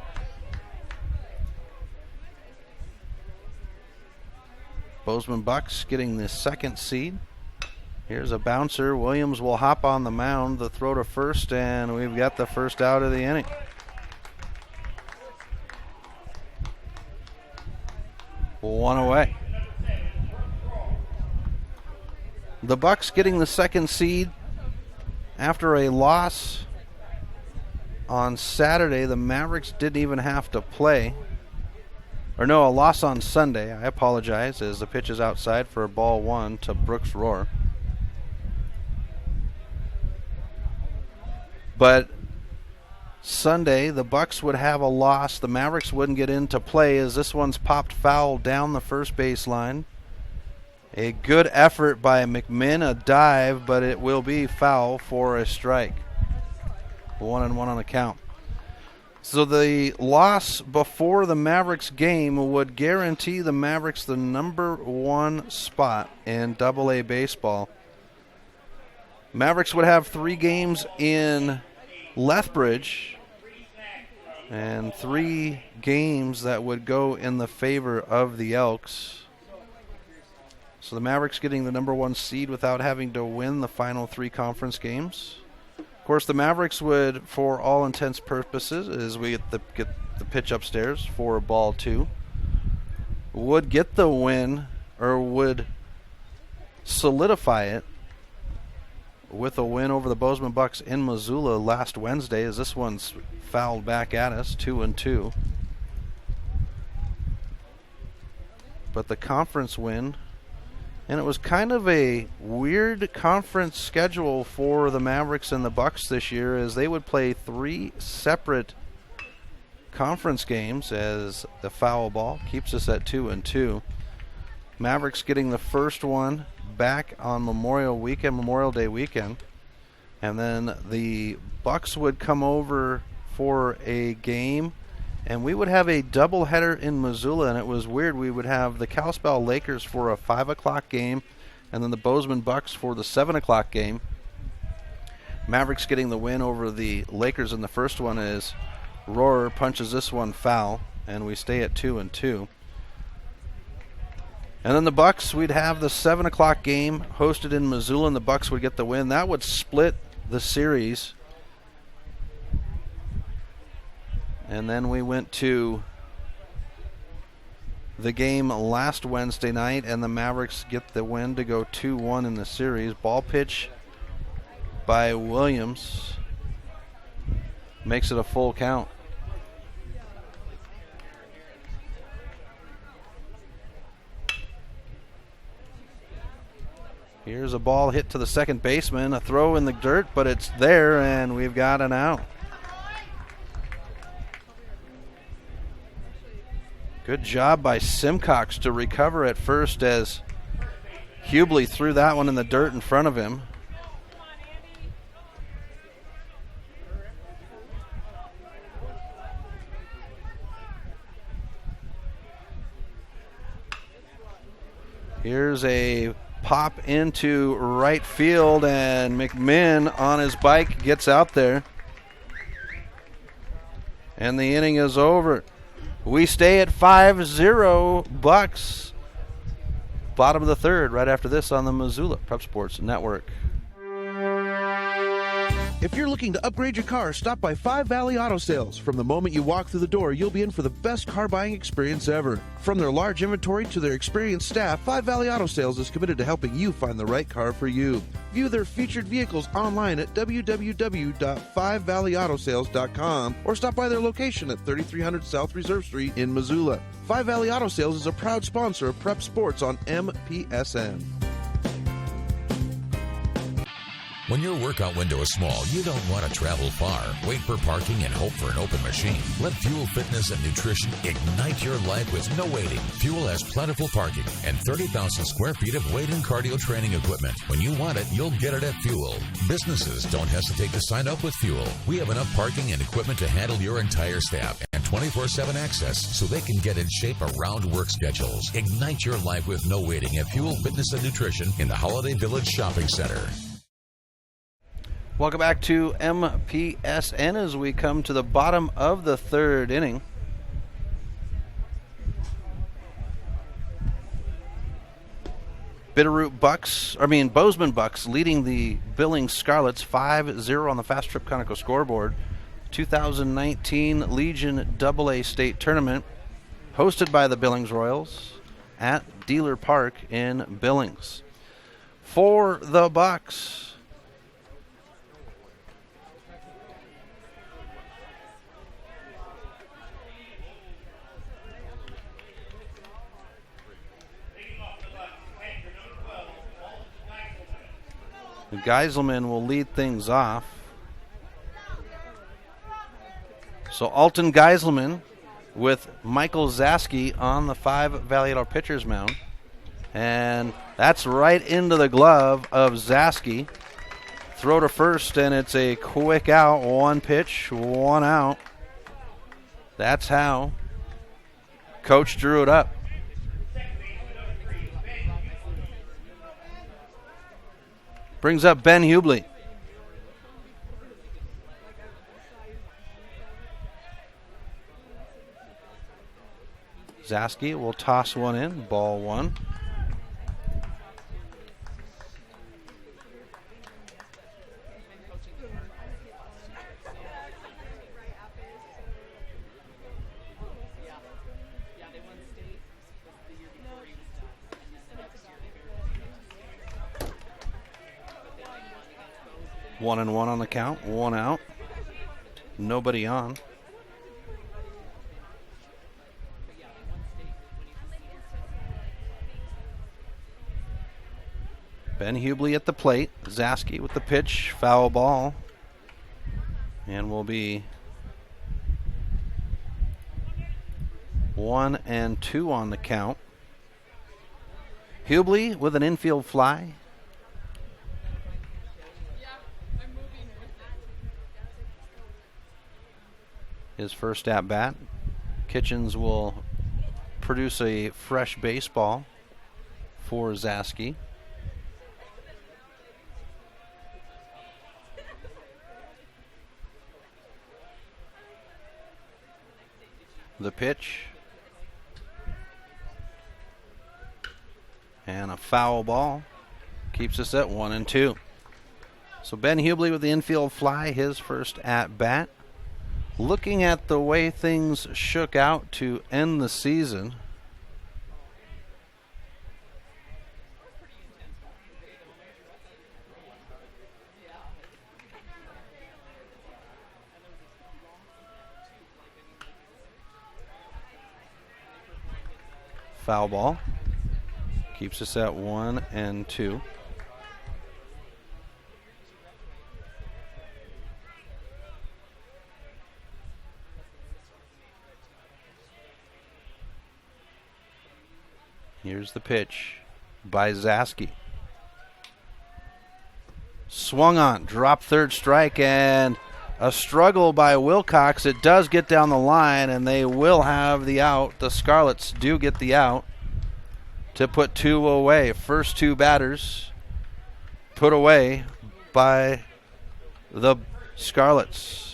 Bozeman Bucks getting the 2nd seed. Here's a bouncer. Williams will hop on the mound, the throw to first, and we've got the first out of the inning. One away. The Bucks getting the 2nd seed after a loss on Saturday. The Mavericks didn't even have to play. Or no, a loss on Sunday. I apologize, as the pitch is outside for a ball 1 to Brooks Rohrer. But Sunday, the Bucks would have a loss. The Mavericks wouldn't get into play as this one's popped foul down the first baseline. A good effort by McMinn, a dive, but it will be foul for a strike. 1-1 on the count. So the loss before the Mavericks game would guarantee the Mavericks the number 1 spot in AA baseball. Mavericks would have 3 games in Lethbridge and 3 games that would go in the favor of the Elks. So the Mavericks getting the number 1 seed without having to win the final 3 conference games. Of course, the Mavericks would, for all intents purposes, as we get the pitch upstairs for ball 2, would get the win, or would solidify it with a win over the Bozeman Bucks in Missoula last Wednesday, as this one's fouled back at us, 2-2. But the conference win, and it was kind of a weird conference schedule for the Mavericks and the Bucks this year, as they would play 3 separate conference games, as the foul ball keeps us at 2-2. Mavericks getting the first one back on Memorial Day weekend, and then the Bucks would come over for a game, and we would have a doubleheader in Missoula. And it was weird, we would have the Kalispell Lakers for a 5 o'clock game, and then the Bozeman Bucks for the 7 o'clock game. Mavericks getting the win over the Lakers in the first one, as Rohrer punches this one foul, and we stay at 2-2. And then the Bucks, we'd have the 7 o'clock game hosted in Missoula, and the Bucks would get the win. That would split the series. And then we went to the game last Wednesday night, and the Mavericks get the win to go 2-1 in the series. Ball pitch by Williams makes it a full count. Here's a ball hit to the second baseman, a throw in the dirt, but it's there, and we've got an out. Good job by Simcox to recover at first, as Hubley threw that one in the dirt in front of him. Here's a pop into right field, and McMinn on his bike gets out there. And the inning is over. We stay at 5-0 Bucks. Bottom of the third right after this on the Missoula Prep Sports Network. If you're looking to upgrade your car, stop by 5 Valley Auto Sales. From the moment you walk through the door, you'll be in for the best car buying experience ever. From their large inventory to their experienced staff, 5 Valley Auto Sales is committed to helping you find the right car for you. View their featured vehicles online at www.5valleyautosales.com or stop by their location at 3300 South Reserve Street in Missoula. 5 Valley Auto Sales is a proud sponsor of Prep Sports on MPSN. When your workout window is small, you don't want to travel far, wait for parking, and hope for an open machine. Let Fuel Fitness and Nutrition ignite your life with no waiting. Fuel has plentiful parking and 30,000 square feet of weight and cardio training equipment. When you want it, you'll get it at Fuel. Businesses, don't hesitate to sign up with Fuel. We have enough parking and equipment to handle your entire staff and 24/7 access so they can get in shape around work schedules. Ignite your life with no waiting at Fuel Fitness and Nutrition in the Holiday Village Shopping Center. Welcome back to MPSN as we come to the bottom of the third inning. Bozeman Bucks leading the Billings Scarlets 5-0 on the Fast Trip Conoco scoreboard. 2019 Legion AA State Tournament hosted by the Billings Royals at Dealer Park in Billings. For the Bucks, Geiselman will lead things off. So Alton Geiselman with Michael Zaski on the 5 Valley Auto pitcher's mound. And that's right into the glove of Zaski. Throw to first, and it's a quick out. 1 pitch, 1 out. That's how Coach drew it up. Brings up Ben Hubley. Zaski will toss one in, ball 1. 1-1 on the count, 1 out. Nobody on. Ben Hubley at the plate. Zaski with the pitch, foul ball. And will be 1-2 on the count. Hubley with an infield fly. His first at bat. Kitchens will produce a fresh baseball for Zaski. The pitch. And a foul ball. Keeps us at 1-2. So Ben Hubley with the infield fly, his first at bat. Looking at the way things shook out to end the season, foul ball. Keeps us at 1-2. Here's the pitch by Zaski. Swung on, drop third strike, and a struggle by Wilcox. It does get down the line, and they will have the out. The Scarlets do get the out to put 2 away. First 2 batters put away by the Scarlets.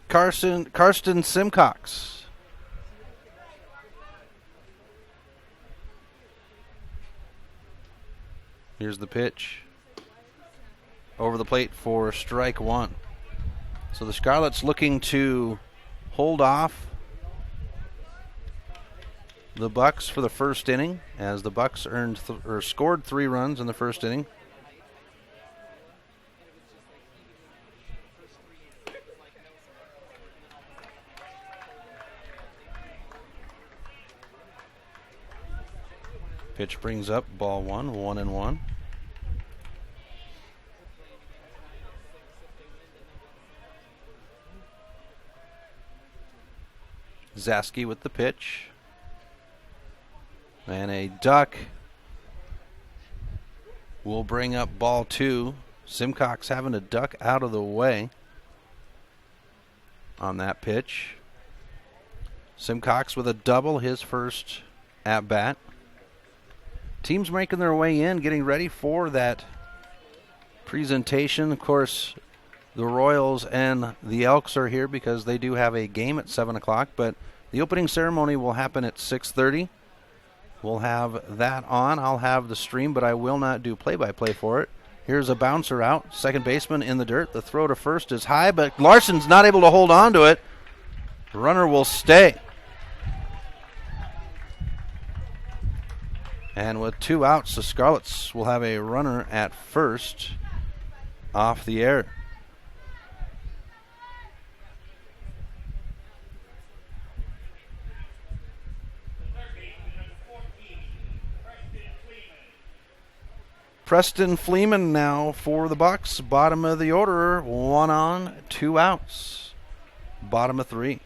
Karsten Simcox. Here's the pitch. Over the plate for strike 1. So the Scarlets looking to hold off the Bucks for the first inning, as the Bucks scored 3 runs in the first inning. Pitch brings up ball 1, 1-1. Zaski with the pitch. And a duck will bring up ball 2. Simcox having to duck out of the way on that pitch. Simcox with a double, his first at bat. Teams making their way in, getting ready for that presentation. Of course, the Royals and the Elks are here because they do have a game at 7 o'clock, but the opening ceremony will happen at 6:30. We'll have that on. I'll have the stream, but I will not do play-by-play for it. Here's a bouncer out. Second baseman in the dirt. The throw to first is high, but Larson's not able to hold on to it. Runner will stay. And with 2 outs, the Scarlets will have a runner at first off the air. Preston Fleeman now for the Bucks. Bottom of the order, 1 on, 2 outs. Bottom of 3.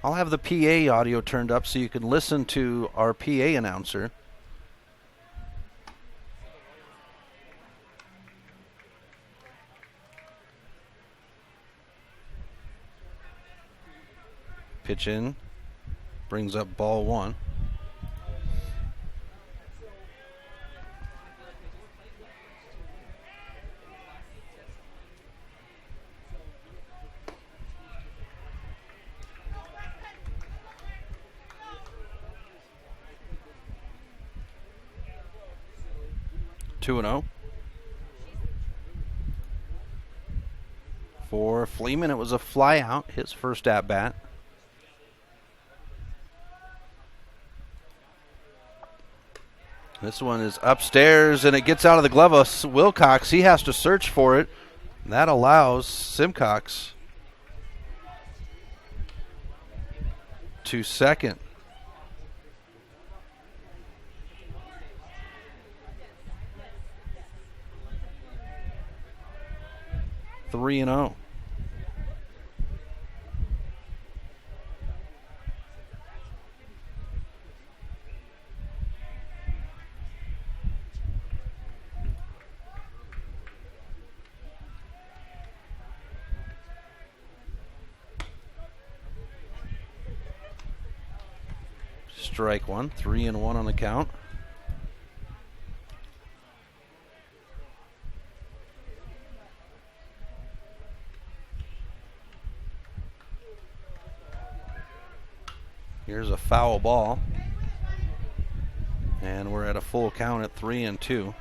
I'll have the PA audio turned up so you can listen to our PA announcer. Pitch in, brings up ball 1. Two and 0 for Fleeman. It was a fly out, his first at bat. This one is upstairs, and it gets out of the glove of Wilcox. He has to search for it. That allows Simcox to second. Three and 0. Strike one, 3 and 1 on the count. Here's a foul ball. And we're at a full count at 3 and 2.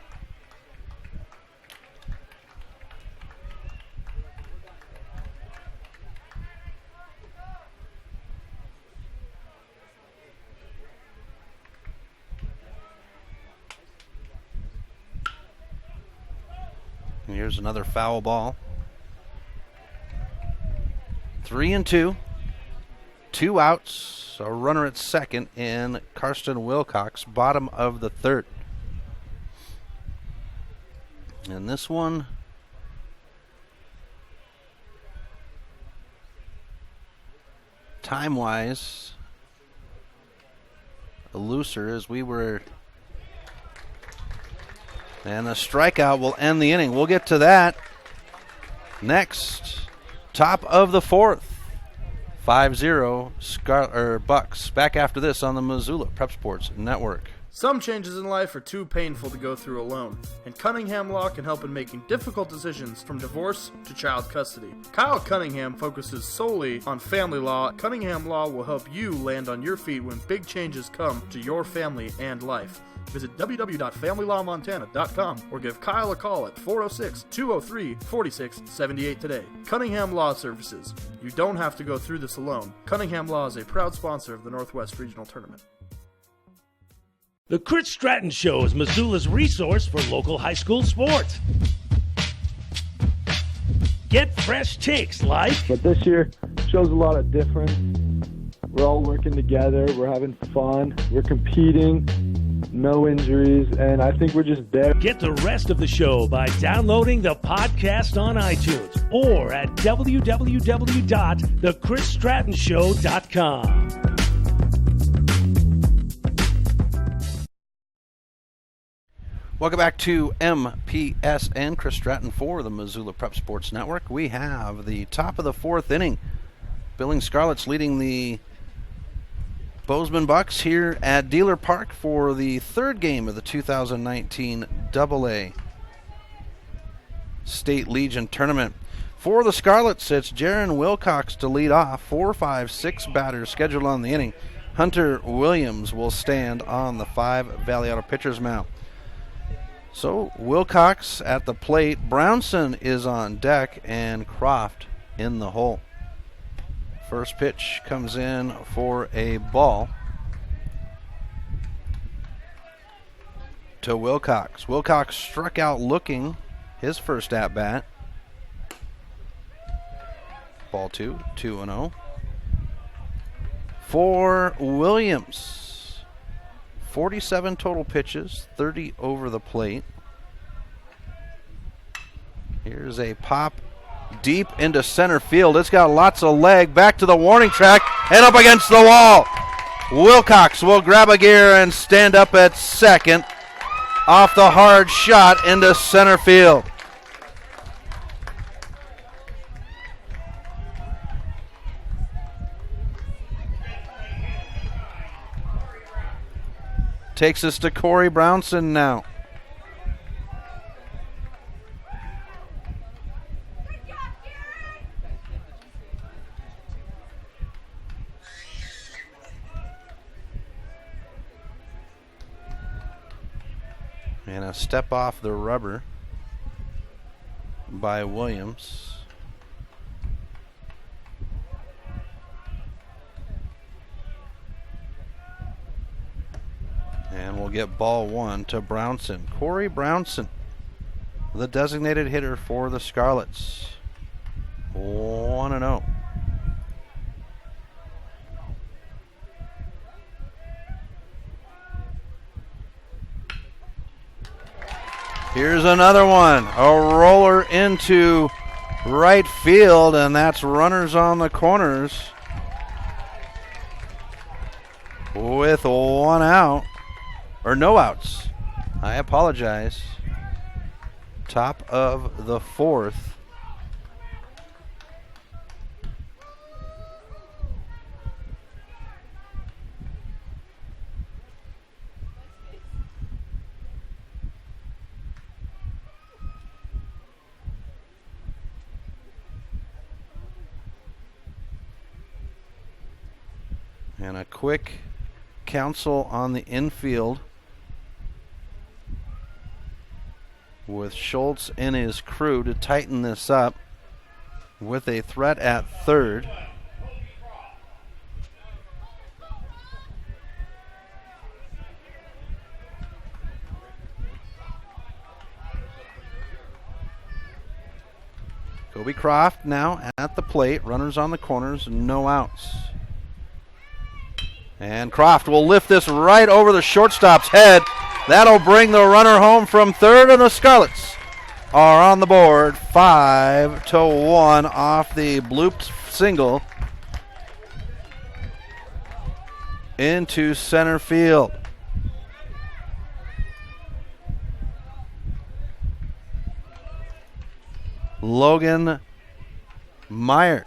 And here's another foul ball. 3 and 2. 2 outs, a runner at second, and Karsten Wilcox, bottom of the third. And this one, time-wise, looser as we were. And a strikeout will end the inning. We'll get to that next. Top of the fourth. 5-0 Bucks. Back after this on the Missoula Prep Sports Network. Some changes in life are too painful to go through alone, and Cunningham Law can help in making difficult decisions from divorce to child custody. Kyle Cunningham focuses solely on family law. Cunningham Law will help you land on your feet when big changes come to your family and life. Visit www.familylawmontana.com or give Kyle a call at 406-203-4678 today. Cunningham Law Services. You don't have to go through this alone. Cunningham Law is a proud sponsor of the Northwest Regional Tournament. The Chris Stratton Show is Missoula's resource for local high school sports. Get fresh takes like... But this year shows a lot of difference. We're all working together. We're having fun. We're competing. No injuries, and I think we're just there. Get the rest of the show by downloading the podcast on iTunes or at www.thechrisstrattonshow.com. Welcome back to MPSN. Chris Stratton for the Missoula Prep Sports Network. We have the top of the fourth inning. Billings Scarlets leading the Bozeman Bucks here at Dealer Park for the third game of the 2019 AA State Legion Tournament. For the Scarlets, it's Jaron Wilcox to lead off. 4, 5, 6 batters scheduled on the inning. Hunter Williams will stand on the 5 Valley Auto pitcher's mound. So Wilcox at the plate. Brownson is on deck and Croft in the hole. First pitch comes in for a ball to Wilcox. Wilcox struck out looking his first at-bat. Ball 2, 2-0. For Williams, 47 total pitches, 30 over the plate. Here's a pop deep into center field. It's got lots of leg. Back to the warning track and up against the wall. Wilcox will grab a gear and stand up at second off the hard shot into center field. Takes us to Corey Brownson now. And a step off the rubber by Williams. And we'll get ball one to Brownson. Corey Brownson, the designated hitter for the Scarlets. 1-0. Here's another one. A roller into right field, and that's runners on the corners with one out. Or no outs. I apologize. Top of the fourth. And a quick counsel on the infield with Schultz and his crew to tighten this up with a threat at third. Kobe Croft now at the plate. Runners on the corners, no outs. And Croft will lift this right over the shortstop's head. That'll bring the runner home from third, and the Scarlets are on the board 5-1 off the blooped single into center field. Logan Meyer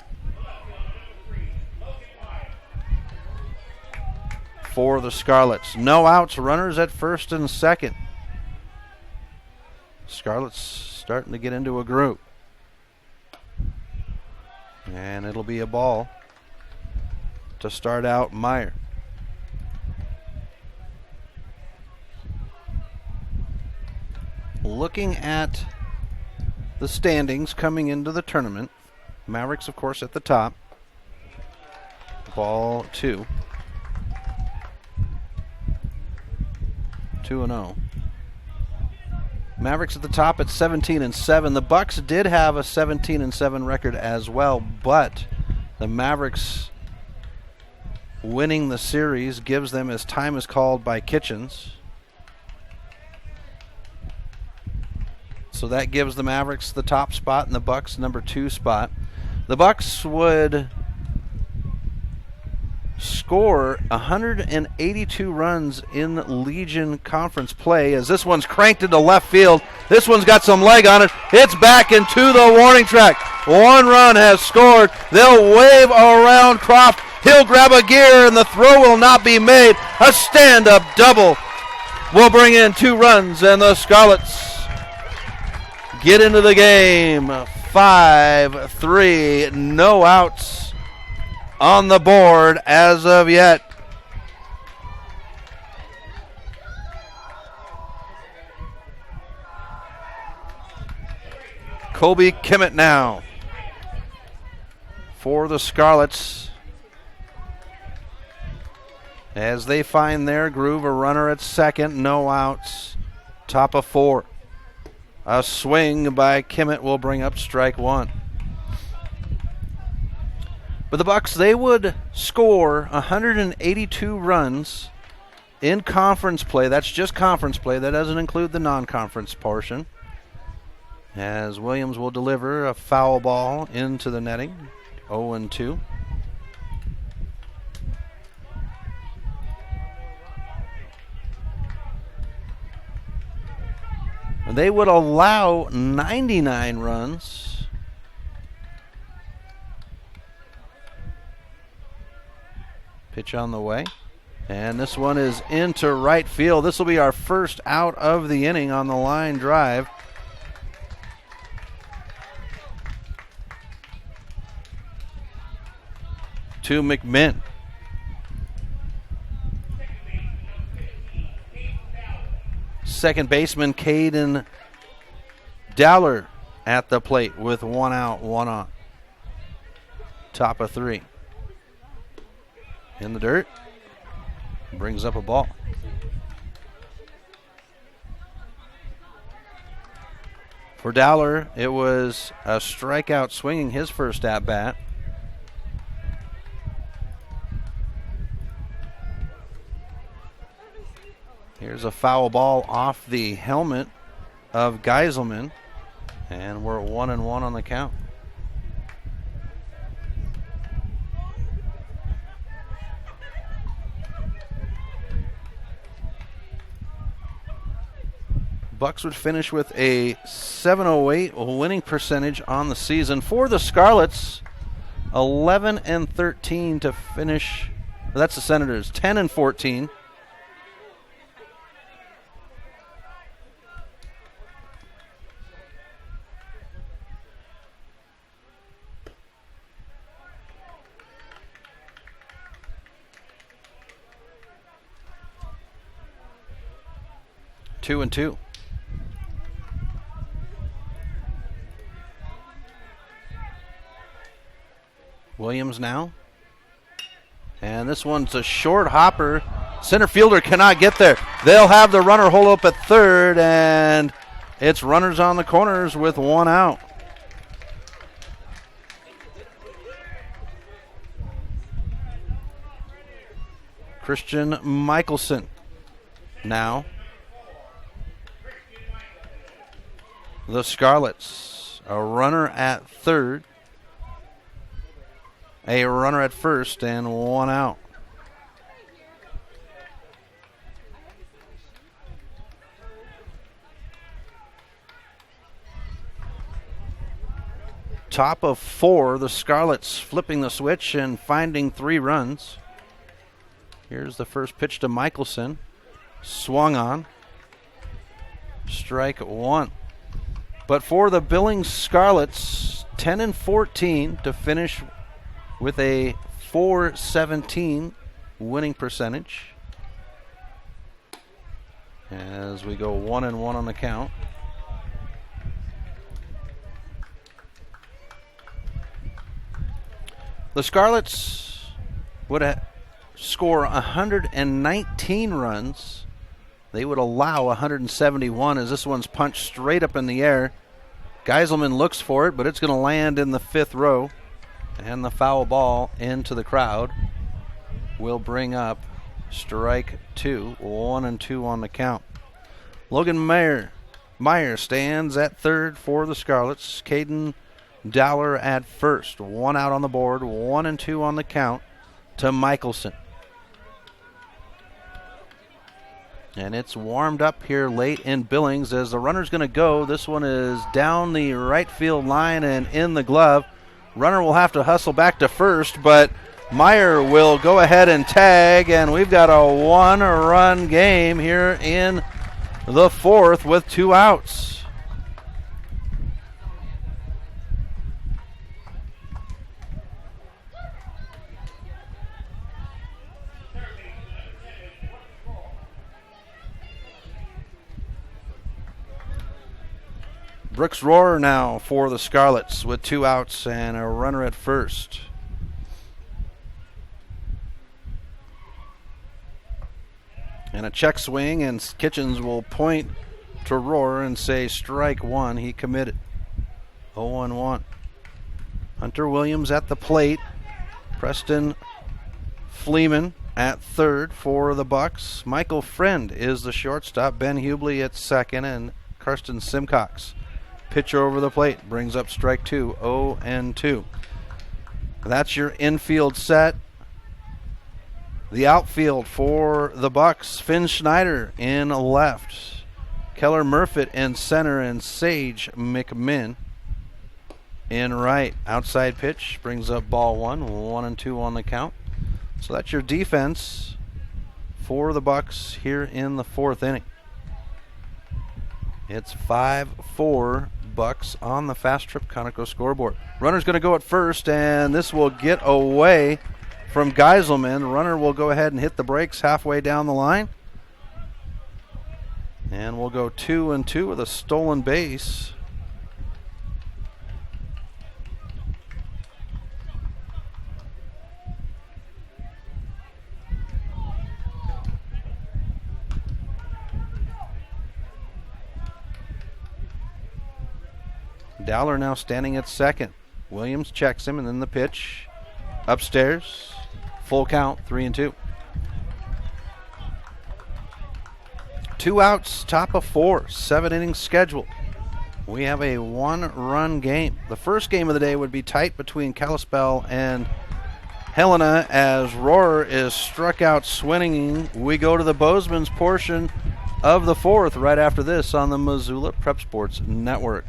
for the Scarlets. No outs, runners at first and second. Scarlets starting to get into a groove. And it'll be a ball to start out Meyer. Looking at the standings coming into the tournament, Mavericks, of course, at the top. Ball 2. 2-0. Mavericks at the top at 17-7. The Bucks did have a 17-7 record as well, but the Mavericks winning the series gives them, as time is called by Kitchens. So that gives the Mavericks the top spot and the Bucks number 2 spot. The Bucks would score 182 runs in Legion Conference play as this one's cranked into left field. This one's got some leg on it. It's back into the warning track. One run has scored. They'll wave around Croft. He'll grab a gear and the throw will not be made. A stand-up double will bring in 2 runs, and the Scarlets get into the game 5-3. No outs on the board as of yet. Colby Kimmett now for the Scarlets as they find their groove. A runner at second, no outs, top of 4. A swing by Kimmett will bring up strike 1. But the Bucks, they would score 182 runs in conference play. That's just conference play. That doesn't include the non-conference portion. As Williams will deliver a foul ball into the netting. 0-2. And they would allow 99 runs. Pitch on the way. And this one is into right field. This will be our first out of the inning on the line drive. To McMinn. Second baseman Caden Dowler at the plate with 1 out, 1 on. Top of 3. In the dirt. Brings up a ball. For Dowler, it was a strikeout swinging his first at-bat. Here's a foul ball off the helmet of Geiselman, and we're 1-1 on the count. Bucks would finish with a .708 winning percentage on the season. For the Scarlets, 11-13 to finish. That's the Senators, 10-14. Two and two. Williams now. And this one's a short hopper. Center fielder cannot get there. They'll have the runner hold up at third, and it's runners on the corners with one out. Christian Michelson now. The Scarlets, a runner at third, a runner at first, and one out. Top of four, the Scarlets flipping the switch and finding 3 runs. Here's the first pitch to Michelson. Swung on. Strike one. But for the Billings Scarlets, 10-14 to finish with a .417 winning percentage. As we go 1-1 on the count. The Scarlets would score 119 runs. They would allow 171 as this one's punched straight up in the air. Geiselman looks for it, but it's going to land in the 5th row. And the foul ball into the crowd will bring up strike 2, 1-2 on the count. Logan Meyer stands at third for the Scarlets. Caden Dowler at first. 1 out on the board, 1-2 on the count to Michelson. And it's warmed up here late in Billings as the runner's going to go. This one is down the right field line and in the glove. Runner will have to hustle back to first, but Meyer will go ahead and tag, and we've got a 1-run game here in the 4th with 2 outs. Brooks Rohr now for the Scarlets with 2 outs and a runner at first. And a check swing, and Kitchens will point to Rohr and say strike one. He committed. 0-1. Hunter Williams at the plate. Preston Fleeman at third for the Bucks. Michael Friend is the shortstop. Ben Hubley at second, and Karsten Simcox. Pitcher over the plate brings up strike 2, 0-2. That's your infield set. The outfield for the Bucks, Finn Schneider in left, Keller Murfitt in center, and Sage McMinn in right. Outside pitch brings up ball 1, 1-2 on the count. So that's your defense for the Bucks here in the 4th inning. It's 5-4 Bucks on the Fast Trip Conoco scoreboard. Runner's going to go at first, and this will get away from Geiselman. Runner will go ahead and hit the brakes halfway down the line. And we'll go 2-2 with a stolen base. Dowler now standing at second. Williams checks him, and then the pitch. Upstairs. Full count, 3-2. 2 outs, top of 4, 7 innings scheduled. We have a 1-run game. The first game of the day would be tight between Kalispell and Helena as Rohrer is struck out swinging. We go to the Bozeman's portion of the 4th right after this on the Missoula Prep Sports Network.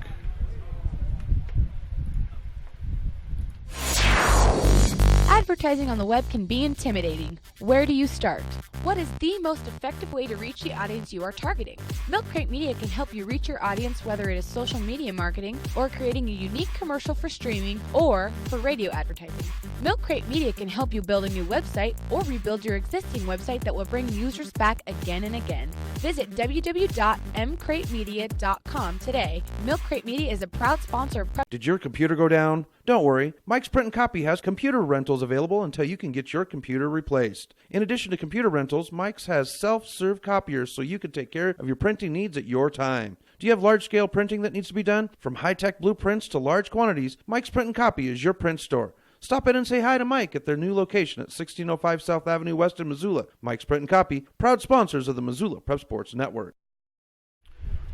Advertising on the web can be intimidating. Where do you start? What is the most effective way to reach the audience you are targeting? Milk Crate Media can help you reach your audience, whether it is social media marketing or creating a unique commercial for streaming or for radio advertising. Milk Crate Media can help you build a new website or rebuild your existing website that will bring users back again and again. Visit www.mcratemedia.com today. Milk Crate Media is a proud sponsor of Did your computer go down? Don't worry, Mike's Print and Copy has computer rentals available until you can get your computer replaced. In addition to computer rentals, Mike's has self-serve copiers so you can take care of your printing needs at your time. Do you have large-scale printing that needs to be done? From high-tech blueprints to large quantities, Mike's Print and Copy is your print store. Stop in and say hi to Mike at their new location at 1605 South Avenue West in Missoula. Mike's Print and Copy, proud sponsors of the Missoula Prep Sports Network.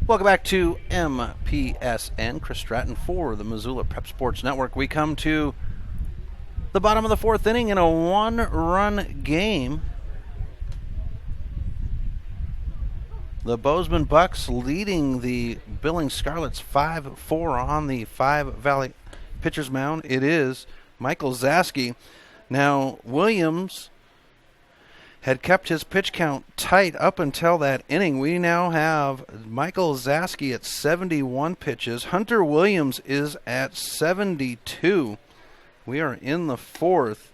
Welcome back to MPSN. Chris Stratton for the Missoula Prep Sports Network. We come to the bottom of the 4th inning in a 1-run game. The Bozeman Bucks leading the Billings Scarlets 5-4 on the Five Valley pitcher's mound. It is Michael Zaske. Now, Williams had kept his pitch count tight up until that inning. We now have Michael Zaske at 71 pitches. Hunter Williams is at 72. We are in the 4th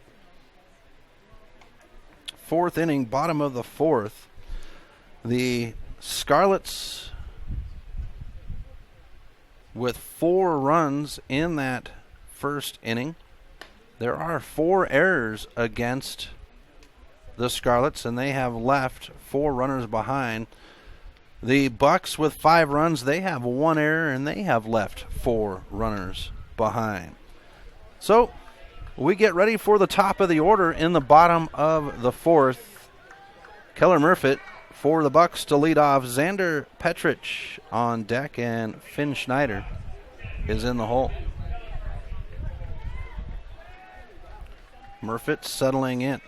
inning, bottom of the 4th. The Scarlets with 4 runs in that first inning. There are 4 errors against the Scarlets, and they have left 4 runners behind. The Bucks with 5 runs, they have 1 error, and they have left 4 runners behind. So we get ready for the top of the order in the bottom of the 4th. Keller Murfitt for the Bucks to lead off. Xander Petrich on deck, and Finn Schneider is in the hole. Murfitt settling in.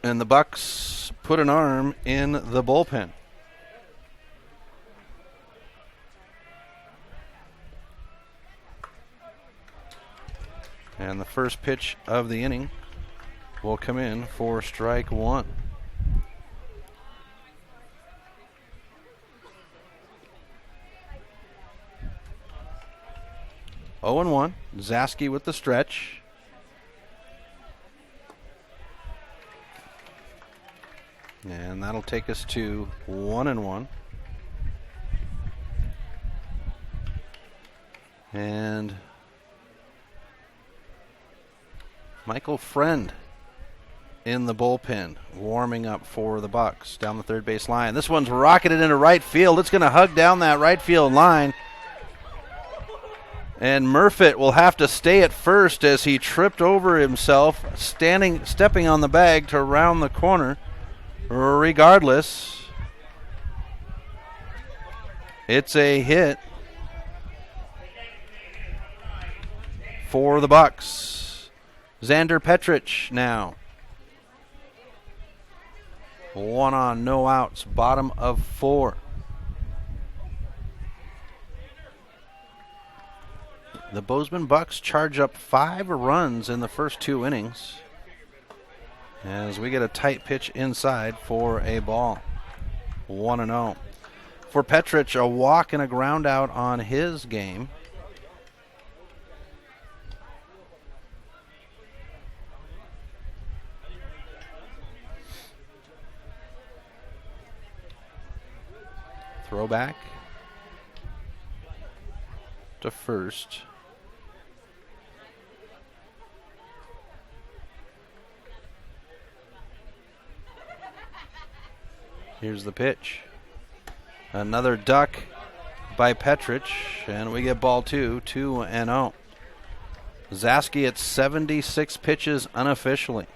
And the Bucks put an arm in the bullpen. And the first pitch of the inning will come in for strike 1. Oh and 1. Zaske with the stretch. And that'll take us to 1-1. And Michael Friend in the bullpen, warming up for the Bucks down the third base line. This one's rocketed into right field. It's going to hug down that right field line. And Murfitt will have to stay at first as he tripped over himself, stepping on the bag to round the corner. Regardless, it's a hit for the Bucks. Xander Petrich now. 1 on, no outs, bottom of 4. The Bozeman Bucks charge up 5 runs in the first 2 innings as we get a tight pitch inside for a ball. 1-0. For Petrich, a walk and a ground out on his game. Throwback to first. Here's the pitch. Another duck by Petrich, and we get ball 2-0. Zaski at 76 pitches unofficially.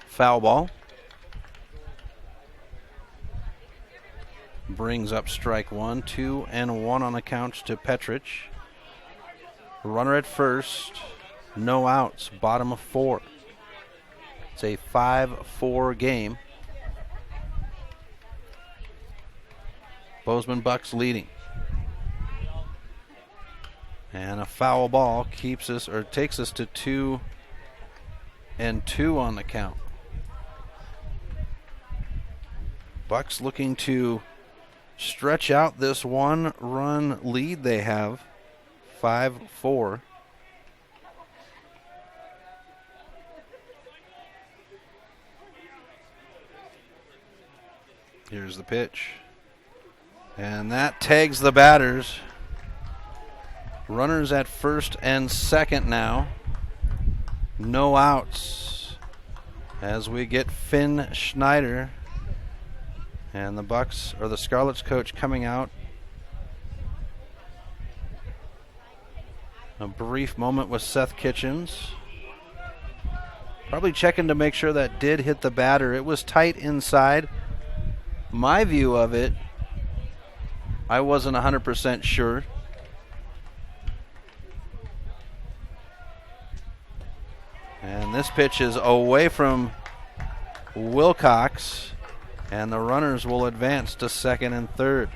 Foul ball. Brings up strike 1, 2-1 on the count to Petrich. Runner at first, no outs, bottom of 4. It's a 5-4 game. Bozeman Bucks leading. And a foul ball takes us to 2-2 on the count. Bucks looking to stretch out this 1-run lead they have, 5-4. Here's the pitch. And that tags the batters. Runners at first and second now. No outs as we get Finn Schneider. And the Bucks, or the Scarlets coach, coming out. A brief moment with Seth Kitchens. Probably checking to make sure that did hit the batter. It was tight inside. My view of it, I wasn't 100% sure. And this pitch is away from Wilcox. And the runners will advance to second and third.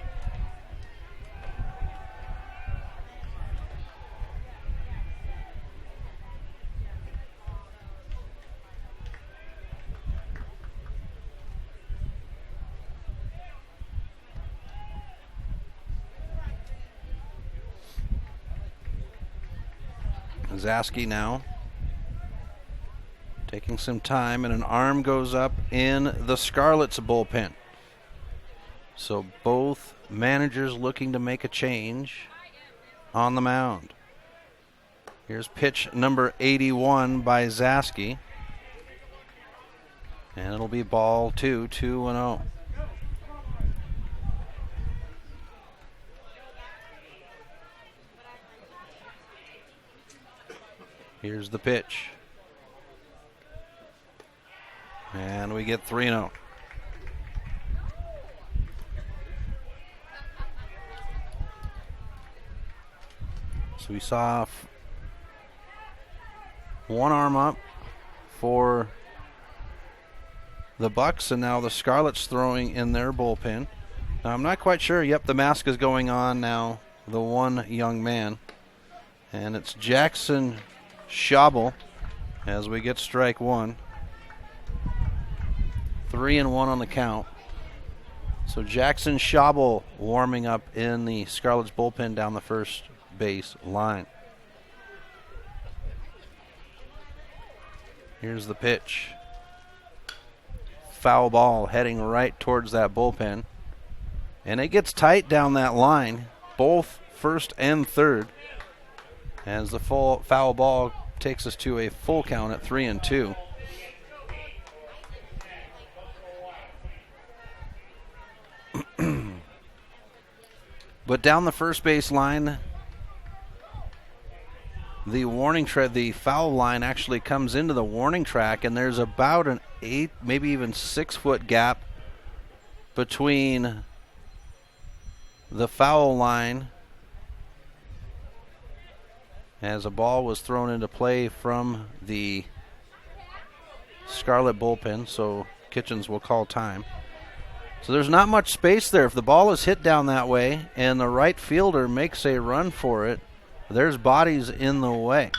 Zaski now taking some time, and an arm goes up in the Scarlets bullpen. So both managers looking to make a change on the mound. Here's pitch number 81 by Zaski. And it'll be ball 2-0. Here's the pitch. And we get 3-0. So we saw one arm up for the Bucks, and now the Scarlets throwing in their bullpen. Now I'm not quite sure. Yep, the mask is going on now. The one young man. And it's Jackson Schabel as we get strike 1. 3-1 on the count. So Jackson Schabel warming up in the Scarlets bullpen down the first base line. Here's the pitch. Foul ball heading right towards that bullpen. And it gets tight down that line, both first and third, as the full foul ball takes us to a full count at 3-2. But down the first base line, the foul line actually comes into the warning track, and there's about an 8, maybe even 6 foot gap between the foul line as a ball was thrown into play from the Scarlet bullpen, so Kitchens will call time. So there's not much space there. If the ball is hit down that way and the right fielder makes a run for it, there's bodies in the way.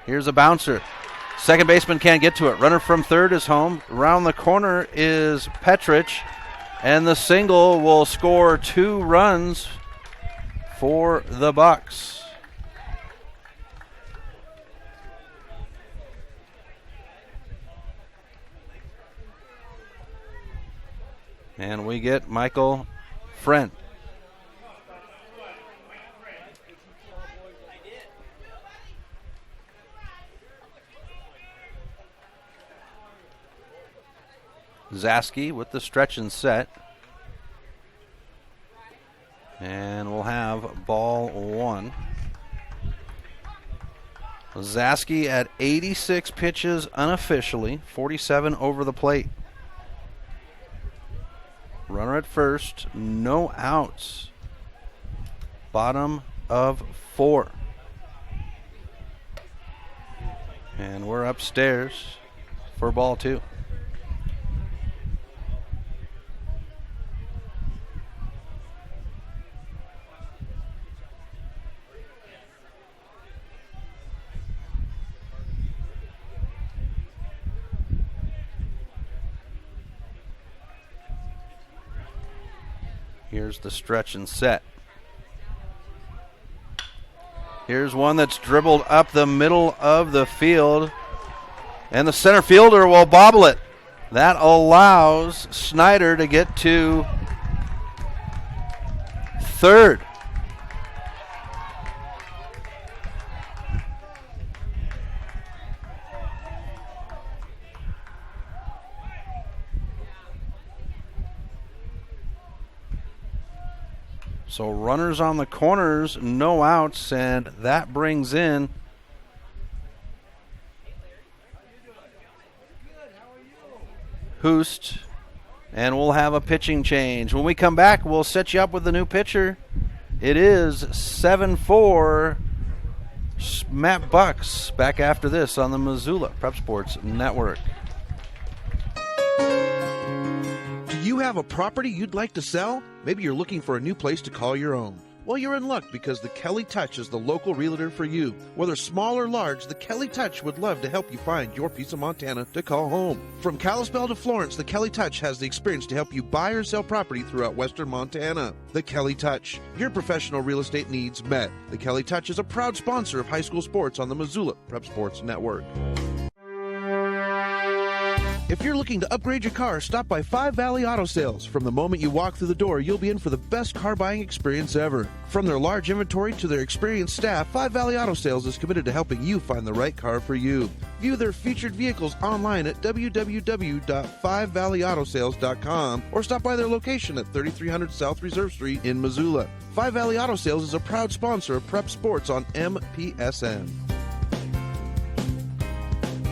Here's a bouncer. Second baseman can't get to it. Runner from third is home. Around the corner is Petrich, and the single will score 2 runs for the Bucks. And we get Michael Friend. Zaski with the stretch and set. And we'll have ball 1. Zaski at 86 pitches unofficially, 47 over the plate. Runner at first, no outs. Bottom of 4. And we're upstairs for ball 2. Here's the stretch and set. Here's one that's dribbled up the middle of the field, and the center fielder will bobble it. That allows Snyder to get to third. So runners on the corners, no outs, and that brings in Hoost, and we'll have a pitching change. When we come back, we'll set you up with the new pitcher. It is 7-4 Matt Bucks back after this on the Missoula Prep Sports Network. Do you have a property you'd like to sell? Maybe you're looking for a new place to call your own. Well, you're in luck because the Kelly Touch is the local realtor for you. Whether small or large, the Kelly Touch would love to help you find your piece of Montana to call home. From Kalispell to Florence, the Kelly Touch has the experience to help you buy or sell property throughout western Montana. The Kelly Touch, your professional real estate needs met. The Kelly Touch is a proud sponsor of high school sports on the Missoula Prep Sports Network. If you're looking to upgrade your car, stop by Five Valley Auto Sales. From the moment you walk through the door, you'll be in for the best car buying experience ever. From their large inventory to their experienced staff, Five Valley Auto Sales is committed to helping you find the right car for you. View their featured vehicles online at www.fivevalleyAutosales.com or stop by their location at 3300 South Reserve Street in Missoula. Five Valley Auto Sales is a proud sponsor of Prep Sports on MPSN.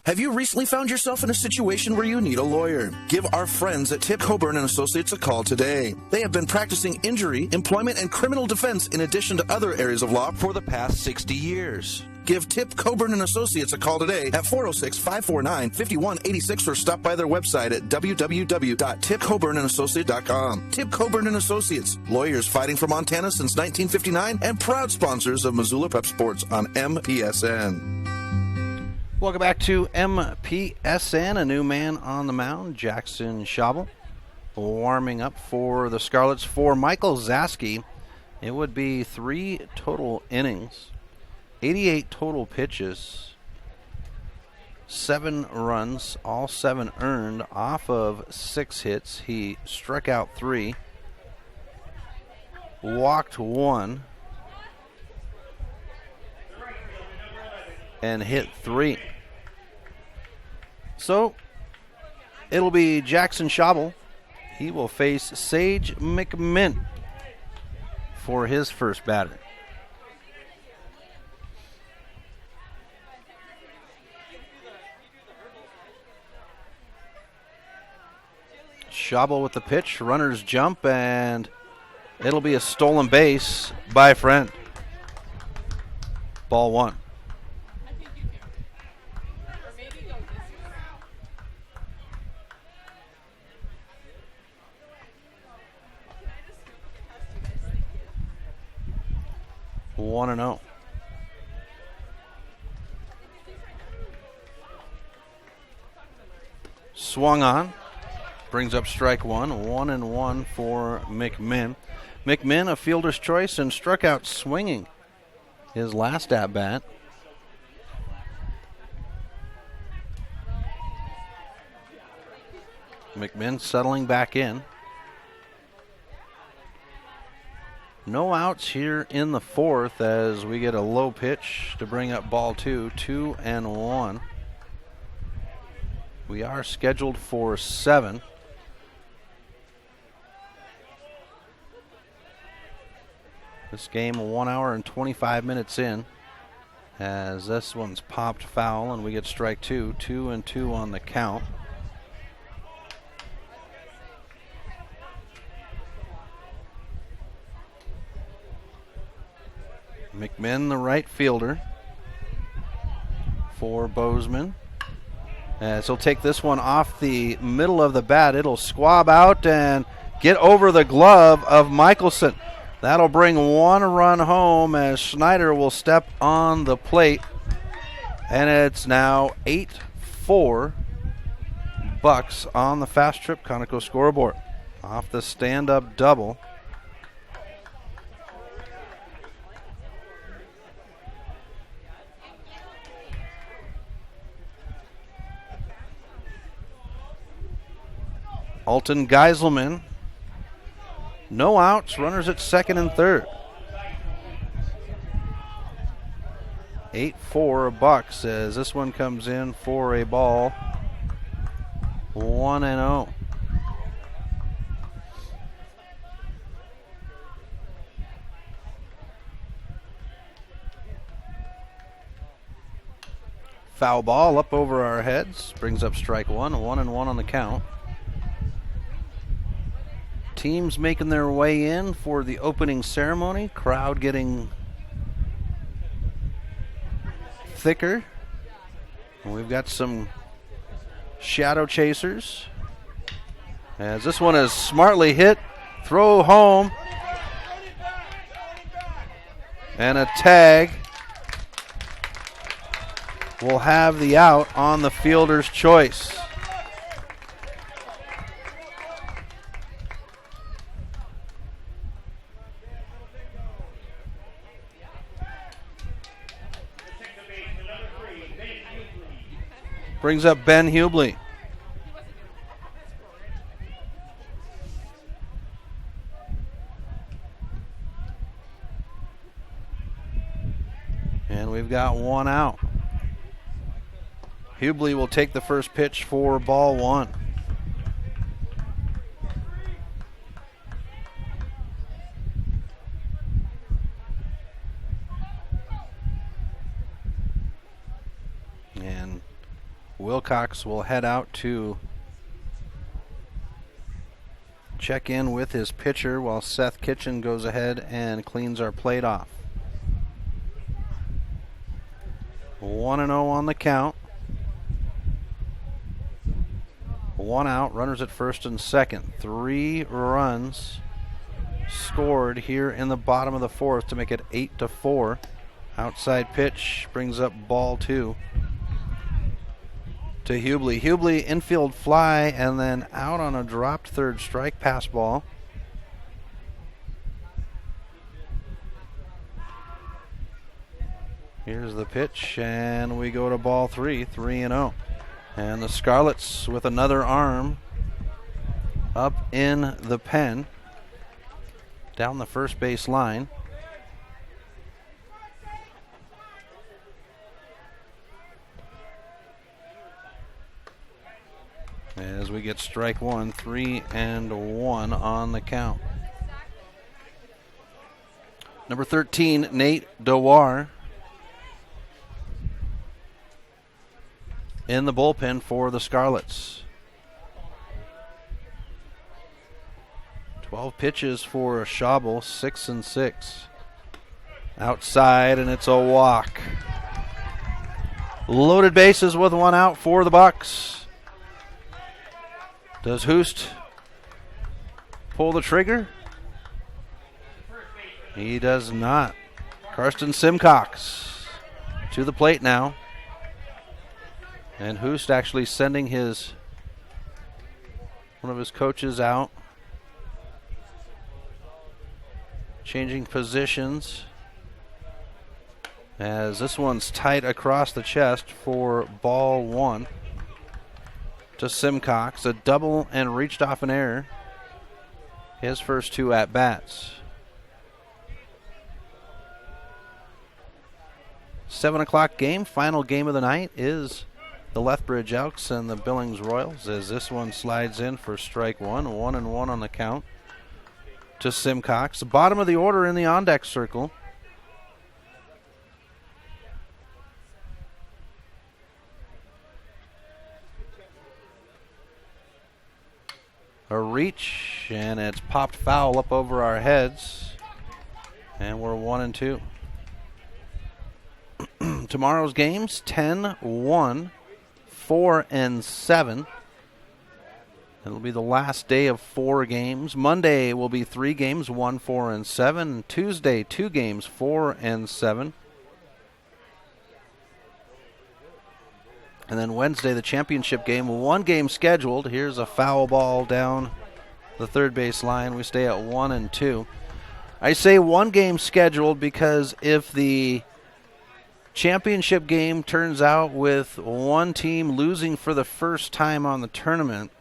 Have you recently found yourself in a situation where you need a lawyer? Give our friends at Tip Coburn & Associates a call today. They have been practicing injury, employment, and criminal defense in addition to other areas of law for the past 60 years. Give Tip Coburn & Associates a call today at 406-549-5186 or stop by their website at www.tipcoburnandassociates.com. Tip Coburn & Associates, lawyers fighting for Montana since 1959 and proud sponsors of Missoula Prep Sports on MPSN. Welcome back to MPSN. A new man on the mound, Jackson Schabel, warming up for the Scarlets. For Michael Zaski, it would be 3 total innings, 88 total pitches, 7 runs, all 7 earned off of 6 hits. He struck out 3, walked 1, and hit 3. So it'll be Jackson Schabel. He will face Sage McMinn for his first batter. Schabel with the pitch, runners jump, and it'll be a stolen base by Friend. Ball 1. One and 0. Swung on, brings up strike 1. 1-1 for McMinn. McMinn, a fielder's choice, and struck out swinging his last at bat. McMinn settling back in. No outs here in the 4th as we get a low pitch to bring up ball 2. 2-1. We are scheduled for 7. This game 1 hour and 25 minutes in, as this one's popped foul and we get strike two. 2-2 on the count. McMinn, the right fielder for Bozeman. As he'll take this one off the middle of the bat. It'll squab out and get over the glove of Michelson. That'll bring 1 run home as Schneider will step on the plate. And it's now 8-4 Bucks on the Fast Trip Conoco scoreboard. Off the stand-up double. Alton Geiselman. No outs, runners at second and third. 8-4 Bucks as this one comes in for a ball. 1-0. Foul ball up over our heads. Brings up strike one. 1-1 on the count. Teams making their way in for the opening ceremony. Crowd getting thicker. And we've got some shadow chasers. As this one is smartly hit. Throw home. And a tag will have the out on the fielder's choice. Brings up Ben Hubley. And we've got 1 out. Hubley will take the first pitch for ball 1. And Wilcox will head out to check in with his pitcher while Seth Kitchen goes ahead and cleans our plate off. 1-0 on the count. 1 out, runners at first and second. 3 runs scored here in the bottom of the fourth to make it 8-4. Outside pitch brings up ball 2 to Hubley. Hubley infield fly and then out on a dropped third strike pass ball. Here's the pitch and we go to ball 3, 3-0. And the Scarlets with another arm up in the pen down the first base line. As we get strike one, 3-1 on the count. Number 13, Nate Dewar in the bullpen for the Scarlets. 12 pitches for Schabel, 6-6. Outside, and it's a walk. Loaded bases with 1 out for the Bucks. Does Hoost pull the trigger? He does not. Karsten Simcox to the plate now. And Hoost actually sending one of his coaches out. Changing positions. As this one's tight across the chest for ball 1 to Simcox. A double and reached off an error. His first 2 at-bats. 7 o'clock game, final game of the night is the Lethbridge Elks and the Billings Royals, as this one slides in for strike 1, 1-1 on the count. to Simcox. The bottom of the order in the on-deck circle. A reach, and it's popped foul up over our heads. And we're 1-2. Tomorrow's games, 10-1, 4-7. It'll be the last day of 4 games. Monday will be 3 games, 1, 4, and 7. Tuesday, 2 games, 4 and 7. And then Wednesday, the championship game, 1 game scheduled. Here's a foul ball down the third base line. We stay at 1-2. I say 1 game scheduled because if the championship game turns out with one team losing for the first time on the tournament,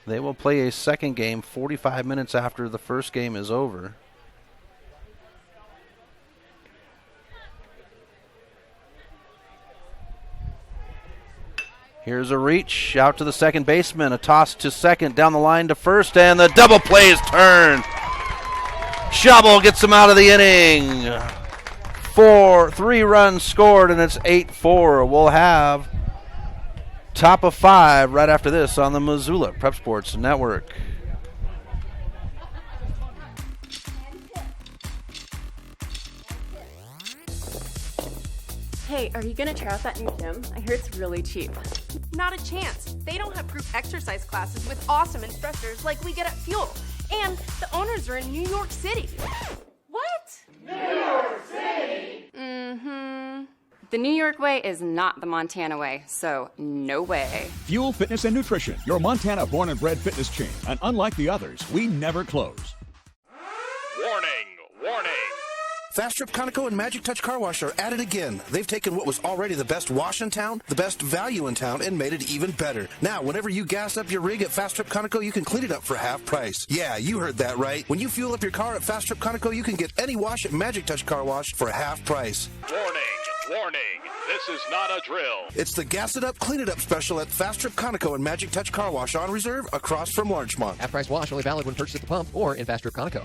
they will play a second game 45 minutes after the first game is over. Here's a reach out to the second baseman, a toss to second, down the line to first, and the double play is turned. Schabel gets him out of the inning. 3 runs scored, and it's 8-4. We'll have top of 5 right after this on the Missoula Prep Sports Network. Hey, are you gonna try out that new gym? I hear it's really cheap. Not a chance. They don't have group exercise classes with awesome instructors like we get at Fuel. And the owners are in New York City. What? New York City? Mm-hmm. The New York way is not the Montana way, so no way. Fuel Fitness and Nutrition, your Montana born and bred fitness chain. And unlike the others, we never close. Warning, warning. Fast Trip Conoco and Magic Touch Car Wash are at it again. They've taken what was already the best wash in town, the best value in town, and made it even better. Now, whenever you gas up your rig at Fast Trip Conoco, you can clean it up for half price. Yeah, you heard that right. When you fuel up your car at Fast Trip Conoco, you can get any wash at Magic Touch Car Wash for half price. Warning, warning. This is not a drill. It's the Gas It Up, Clean It Up special at Fast Trip Conoco and Magic Touch Car Wash on reserve across from Larchmont. Half-price wash only valid when purchased at the pump or in Fast Trip Conoco.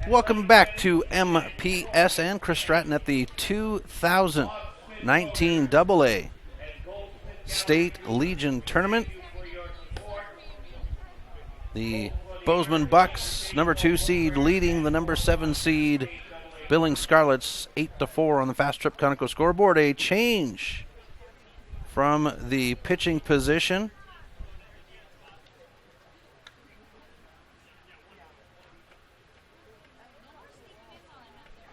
Welcome back to MPSN. Chris Stratton at the 2019 AA State Legion Tournament. The Bozeman Bucks, number 2 seed, leading the number 7 seed Billings Scarlets 8-4 on the Fast Trip Conoco scoreboard. A change from the pitching position.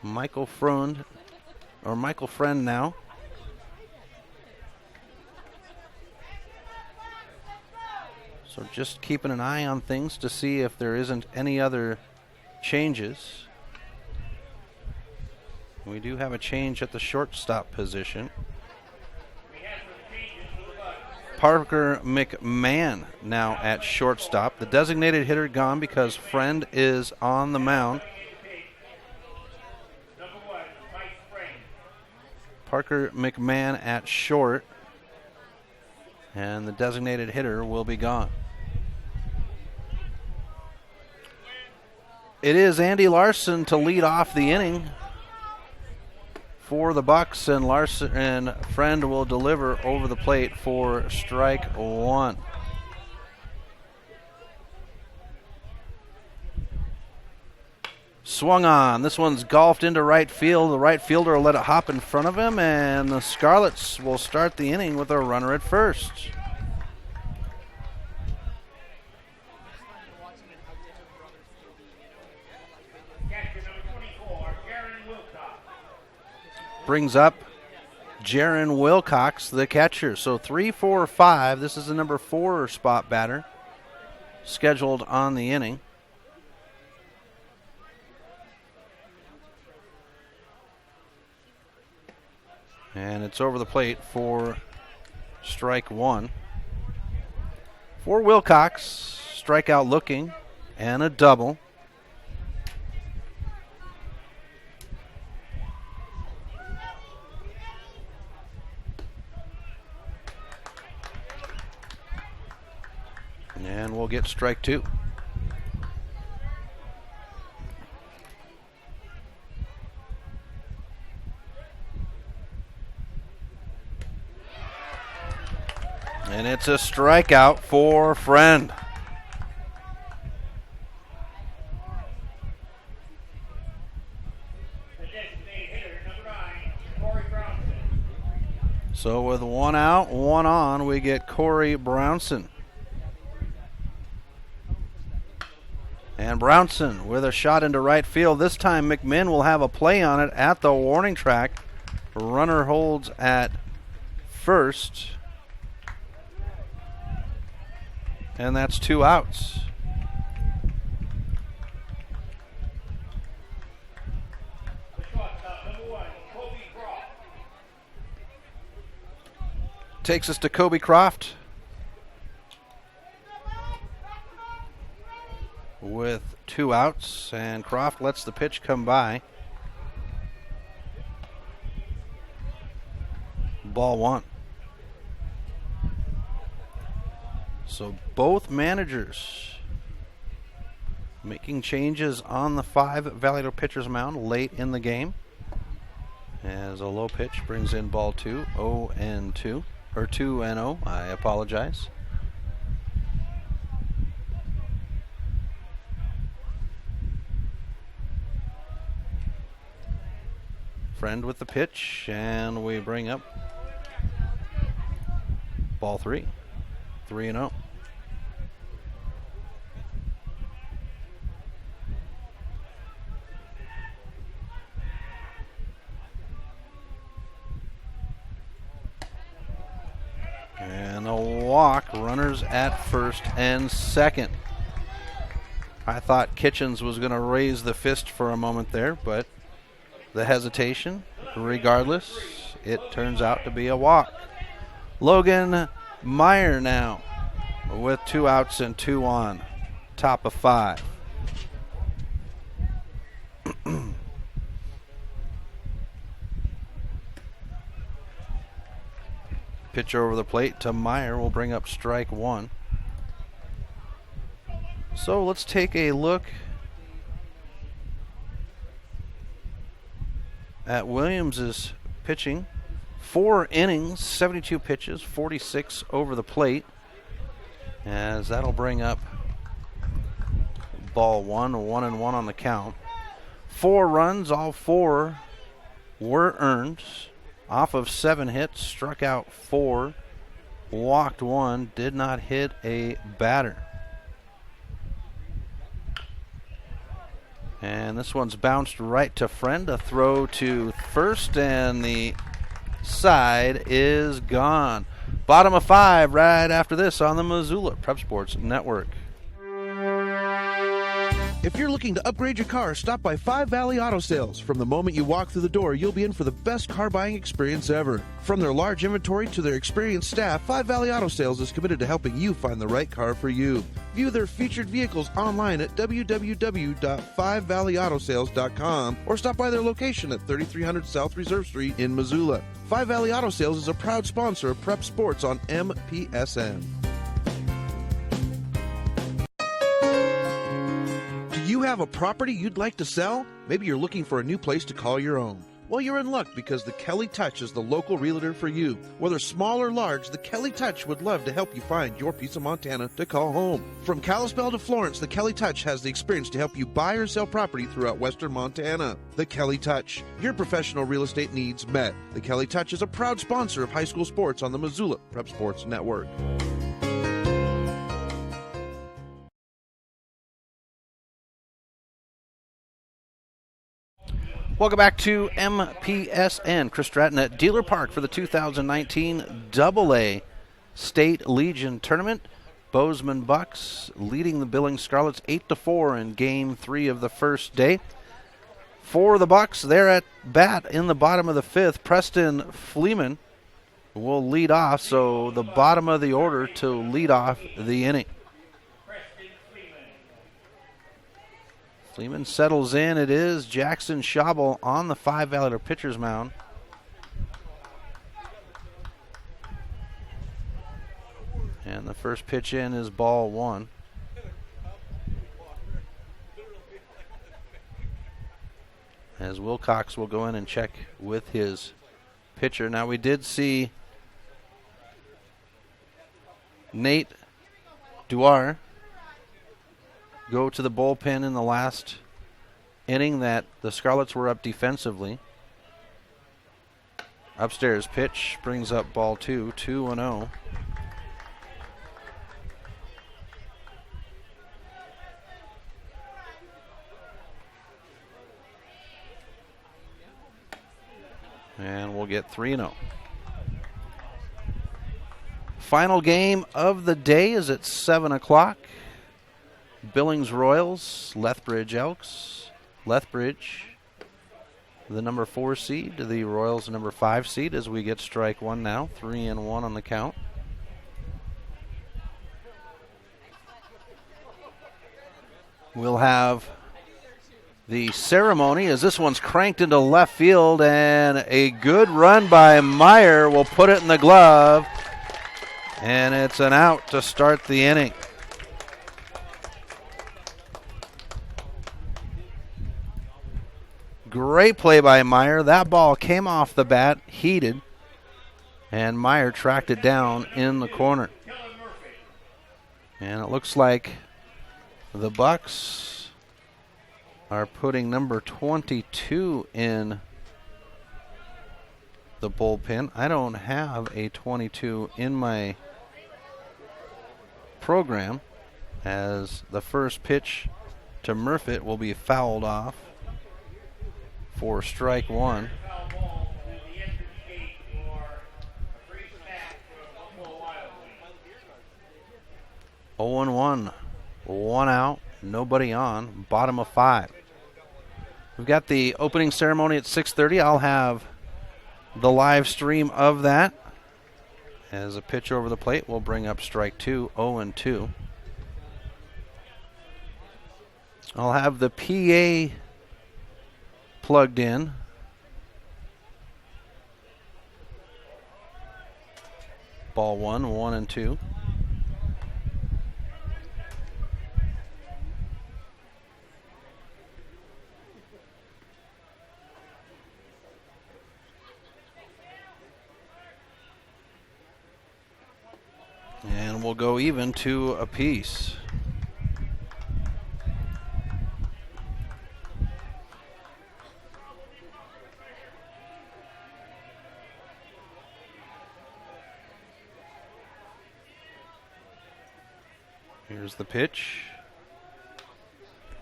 Michael Friend now. So just keeping an eye on things to see if there isn't any other changes. We do have a change at the shortstop position. Parker McMahon now at shortstop. The designated hitter gone because Friend is on the mound. Parker McMahon at short, and the designated hitter will be gone. It is Andy Larson to lead off the inning for the Bucks, and Larson and Friend will deliver over the plate for strike 1. Swung on. This one's golfed into right field. The right fielder will let it hop in front of him, and the Scarlets will start the inning with a runner at first. Brings up Jaron Wilcox, the catcher. So 3, 4, 5. This is the number 4 spot batter scheduled on the inning. And it's over the plate for strike 1. For Wilcox, strikeout looking, and a double. And we'll get strike 2. And it's a strikeout for Friend. So with 1 out, 1 on, we get Corey Brownson. And Brownson with a shot into right field. This time McMinn will have a play on it at the warning track. Runner holds at first. And that's 2 outs. Takes us to Kobe Croft with 2 outs, and Croft lets the pitch come by. Ball 1. So both managers making changes on the 5 Valley pitcher's mound late in the game. As a low pitch brings in ball 2, 0-2. Or 2-0, I apologize. Friend with the pitch, and we bring up ball 3, 3-0. And a walk, runners at first and second. I thought Kitchens was going to raise the fist for a moment there, but the hesitation, regardless, it turns out to be a walk. Logan Meyer now with 2 outs and 2 on, top of 5. Pitch over the plate to Meyer will bring up strike 1. So let's take a look at Williams' pitching. 4 innings, 72 pitches, 46 over the plate. As that'll bring up ball 1, 1-1 on the count. 4 runs, all 4 were earned. Off of 7 hits, struck out 4, walked 1, did not hit a batter. And this one's bounced right to Friend. A throw to first, and the side is gone. Bottom of 5 right after this on the Missoula Prep Sports Network. If you're looking to upgrade your car, stop by 5 Valley Auto Sales. From the moment you walk through the door, you'll be in for the best car buying experience ever. From their large inventory to their experienced staff, 5 Valley Auto Sales is committed to helping you find the right car for you. View their featured vehicles online at www.5valleyautosales.com or stop by their location at 3300 South Reserve Street in Missoula. 5 Valley Auto Sales is a proud sponsor of Prep Sports on MPSN. Do you have a property you'd like to sell? Maybe you're looking for a new place to call your own. Well, you're in luck because the Kelly Touch is the local realtor for you. Whether small or large, the Kelly Touch would love to help you find your piece of Montana to call home. From Kalispell to Florence, the Kelly Touch has the experience to help you buy or sell property throughout western Montana. The Kelly Touch, your professional real estate needs met. The Kelly Touch is a proud sponsor of high school sports on the Missoula Prep Sports Network. Welcome back to MPSN. Chris Stratton at Dealer Park for the 2019 AA State Legion Tournament. Bozeman Bucks leading the Billings Scarlets 8-4 in Game 3 of the first day. For the Bucks, they're at bat in the bottom of the 5th. Preston Fleeman will lead off, so the bottom of the order to lead off the inning. Fleeman settles in. It is Jackson Schabel on the 5 Valley pitcher's mound. And the first pitch in is ball 1. As Wilcox will go in and check with his pitcher. Now we did see Nate Duar go to the bullpen in the last inning that the Scarlets were up defensively. Upstairs pitch brings up ball 2, 2-0. And we'll get 3-0. Final game of the day is at 7 o'clock. Billings Royals, Lethbridge Elks. Lethbridge, the number 4 seed. The Royals, the number 5 seed, as we get strike 1 now. 3-1 on the count. We'll have the ceremony as this one's cranked into left field, and a good run by Meyer will put it in the glove, and it's an out to start the inning. Great play by Meyer. That ball came off the bat, heated, and Meyer tracked it down in the corner. And it looks like the Bucks are putting number 22 in the bullpen. I don't have a 22 in my program, as the first pitch to Murphy will be fouled off for strike 1. Oh and 1, 1 out, nobody on, bottom of 5. We've got the opening ceremony at 6:30. I'll have the live stream of that. As a pitch over the plate will bring up strike 2, 0-2. I'll have the PA plugged in. Ball 1, 1-2. And we'll go even 2 apiece. Here's the pitch.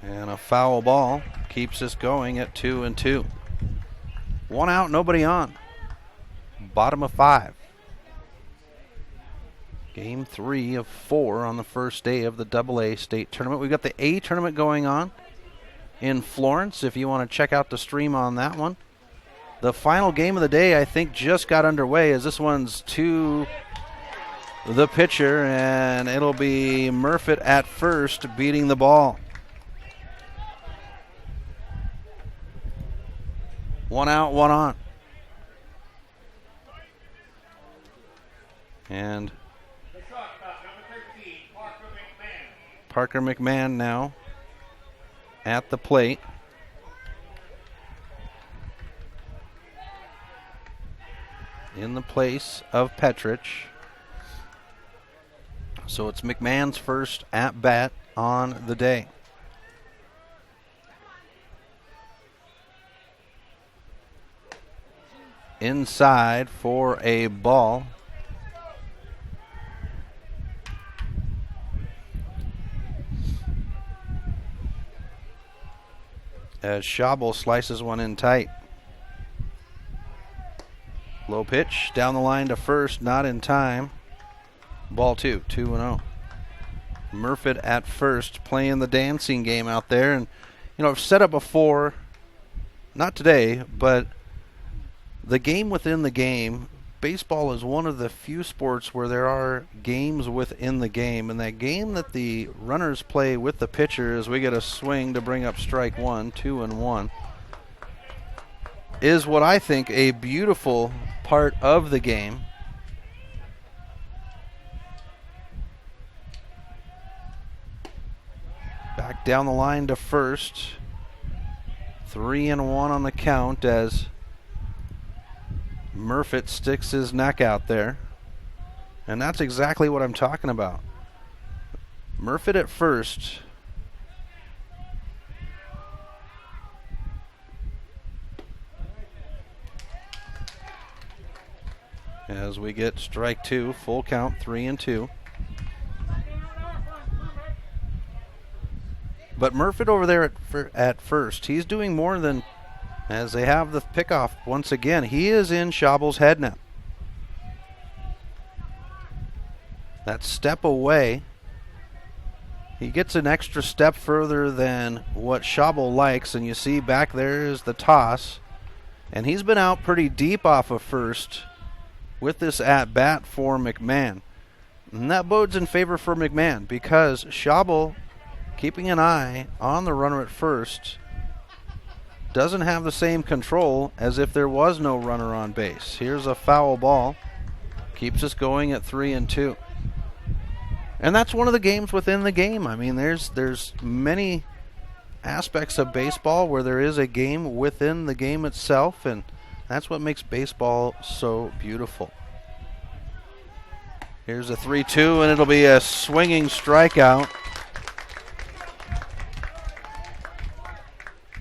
And a foul ball keeps us going at 2-2. 1 out, nobody on. Bottom of 5. Game 3 of 4 on the first day of the AA state tournament. We've got the A tournament going on in Florence, if you want to check out the stream on that one. The final game of the day, I think, just got underway, as this one's to the pitcher, and it'll be Murphy at first beating the ball. 1 out, 1 on. And Parker McMahon now at the plate. In the place of Petrich. So it's McMahon's first at bat on the day. Inside for a ball. As Schabel slices one in tight. Low pitch down the line to first, not in time. Ball 2, 2-0. Murphy at first, playing the dancing game out there. And, you know, I've said it before, not today, but the game within the game. Baseball is one of the few sports where there are games within the game. And that game that the runners play with the pitcher as we get a swing to bring up strike 1, 2-1, is what I think a beautiful part of the game. down the line to first. 3-1 on the count as Murfitt sticks his neck out there. And that's exactly what I'm talking about. Murfitt at first. As we get strike two, full count, 3-2. But Murfitt over there at first, he's doing more than, as they have the pickoff once again, he is in Schabel's head now. That step away, he gets an extra step further than what Schabel likes, and you see back there is the toss. And he's been out pretty deep off of first with this at-bat for McMahon. And that bodes in favor for McMahon because Schabel, keeping an eye on the runner at first, doesn't have the same control as if there was no runner on base. Here's a foul ball. Keeps us going at 3-2. And that's one of the games within the game. I mean, there's many aspects of baseball where there is a game within the game itself, and that's what makes baseball so beautiful. Here's a 3-2, and it'll be a swinging strikeout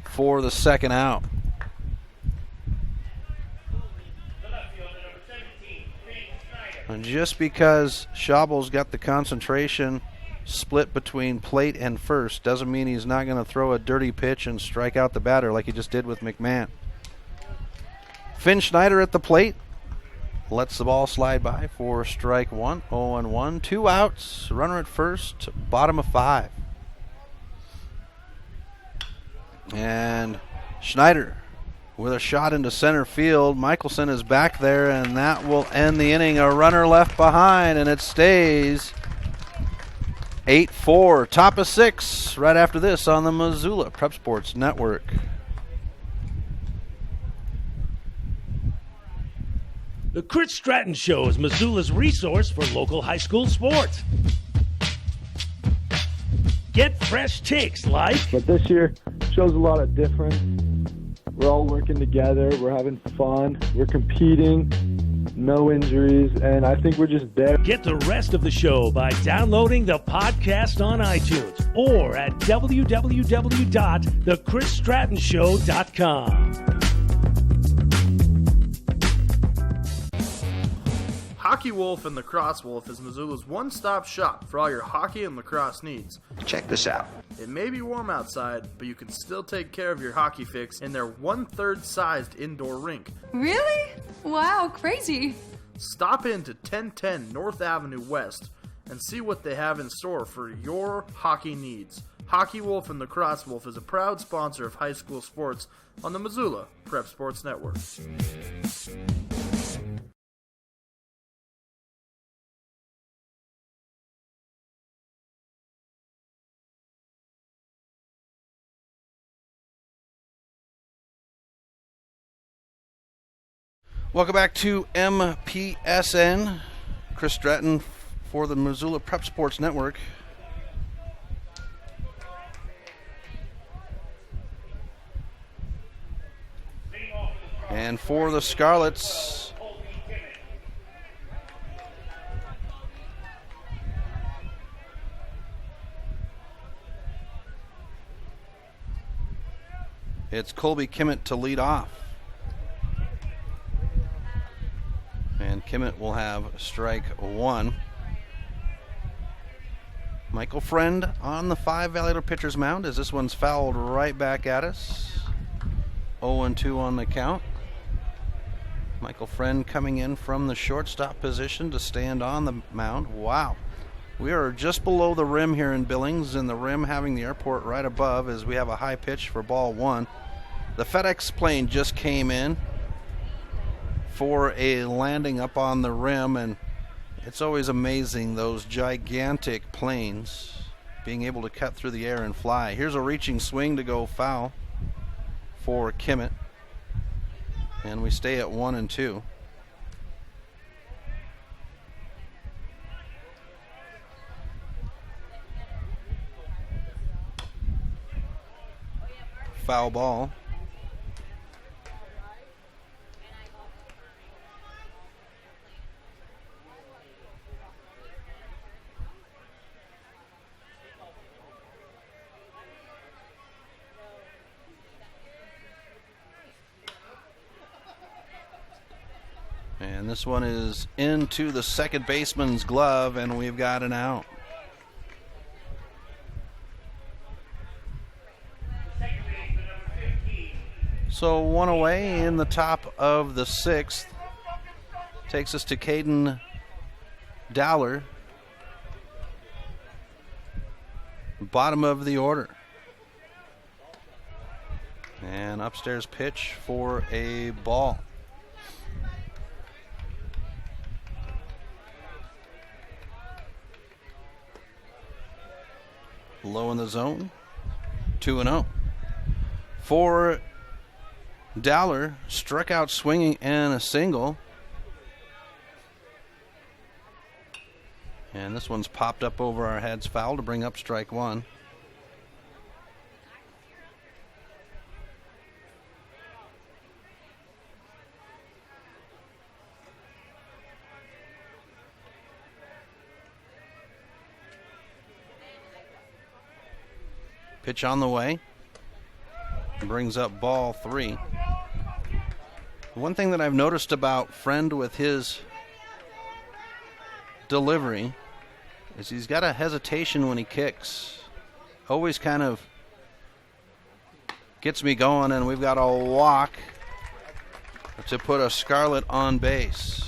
for the second out. And just because Schabel's got the concentration split between plate and first doesn't mean he's not going to throw a dirty pitch and strike out the batter like he just did with McMahon. Finn Schneider at the plate. Lets the ball slide by for strike one. 0-1. 2 outs. Runner at first. Bottom of 5. And Schneider with a shot into center field. Michelson is back there, and that will end the inning. A runner left behind, and it stays 8-4. Top of 6 right after this on the Missoula Prep Sports Network. The Chris Stratton Show is Missoula's resource for local high school sports. Get fresh takes like... But this year shows a lot of difference. We're all working together. We're having fun. We're competing. No injuries. And I think we're just there. Get the rest of the show by downloading the podcast on iTunes or at www.thechrisstrattonshow.com. Hockey Wolf and Lacrosse Wolf is Missoula's one-stop shop for all your hockey and lacrosse needs. Check this out. It may be warm outside, but you can still take care of your hockey fix in their 1/3 sized indoor rink. Really? Wow, crazy. Stop in to 1010 North Avenue West and see what they have in store for your hockey needs. Hockey Wolf and Lacrosse Wolf is a proud sponsor of high school sports on the Missoula Prep Sports Network. Welcome back to MPSN. Chris Stratton for the Missoula Prep Sports Network. And for the Scarlets, it's Colby Kimmett to lead off. And Kimmett will have strike one. Michael Friend on the 5 Valley pitcher's mound as this one's fouled right back at us. 0-2 on the count. Michael Friend coming in from the shortstop position to stand on the mound. Wow. We are just below the rim here in Billings, and the rim having the airport right above as we have a high pitch for ball one. The FedEx plane just came in for a landing up on the rim, and it's always amazing, those gigantic planes being able to cut through the air and fly. Here's a reaching swing to go foul for Kimmett, and we stay at 1-2. foul ball. And this one is into the second baseman's glove, and we've got an out. So one away in the top of the sixth. Takes us to Caden Dowler. Bottom of the order. And upstairs pitch for a ball. Low in the zone, 2-0. For Dowler, struck out swinging and a single. And this one's popped up over our heads, foul to bring up strike one. Pitch on the way. Brings up ball three. One thing that I've noticed about Friend with his delivery is he's got a hesitation when he kicks. Always kind of gets me going, and we've got a walk to put a Scarlet on base.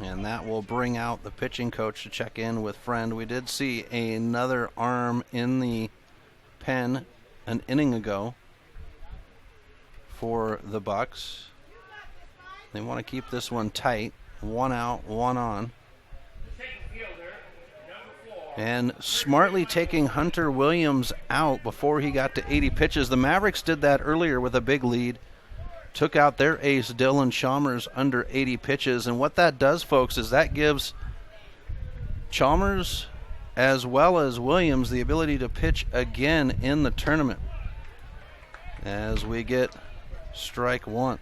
And that will bring out the pitching coach to check in with Friend. We did see another arm in the pen an inning ago for the Bucks. They want to keep this one tight. One out, one on. And smartly taking Hunter Williams out before he got to 80 pitches. The Mavericks did that earlier with a big lead. Took out their ace, Dylan Chalmers, under 80 pitches. And what that does, folks, is that gives Chalmers as well as Williams the ability to pitch again in the tournament. As we get strike one.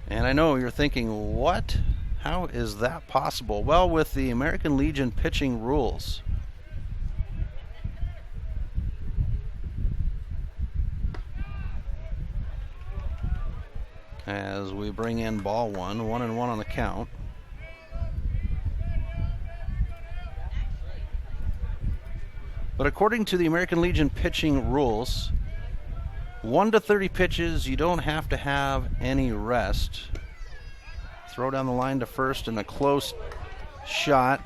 And I know you're thinking, what? How is that possible? Well, with the American Legion pitching rules, as we bring in ball one, 1-1 on the count. But according to the American Legion pitching rules, 1 to 30 pitches, you don't have to have any rest. Throw down the line to first in a close shot.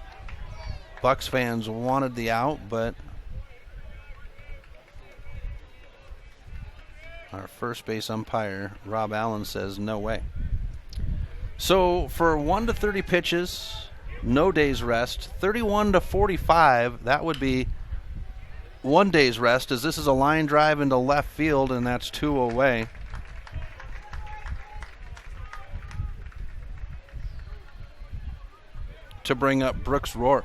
Bucks fans wanted the out, but our first base umpire, Rob Allen, says no way. So for 1 to 30 pitches, no day's rest. 31 to 45, that would be 1 day's rest, as this is a line drive into left field, and that's 2 away. To bring up Brooks Roar.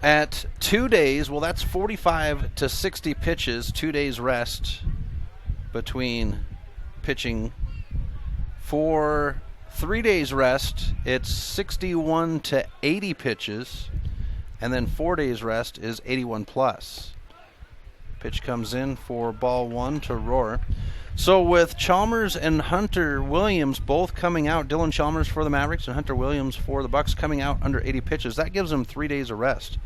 At 2 days, well, that's 45 to 60 pitches, 2 days rest between pitching. For 3 days rest, it's 61 to 80 pitches, and then 4 days rest is 81 plus. Pitch comes in for ball one to Roar. So with Chalmers and Hunter Williams both coming out, Dylan Chalmers for the Mavericks and Hunter Williams for the Bucks coming out under 80 pitches, that gives them 3 days of rest.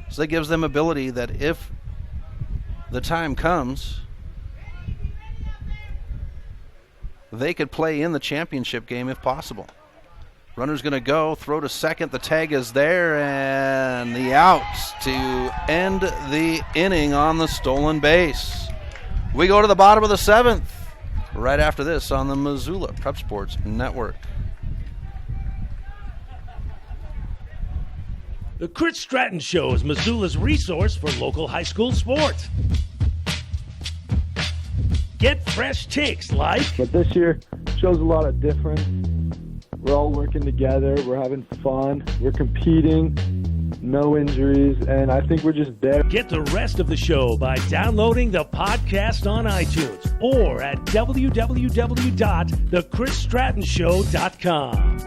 So that gives them ability that if the time comes, they could play in the championship game if possible. Runner's going to go, throw to second, the tag is there, and the outs to end the inning on the stolen base. We go to the bottom of the seventh, right after this on the Missoula Prep Sports Network. The Chris Stratton Show is Missoula's resource for local high school sports. get fresh takes like... But this year shows a lot of difference. We're all working together. We're having fun. We're competing. No injuries, and I think we're just there. Get the rest of the show by downloading the podcast on iTunes or at www.thechrisstrattonshow.com.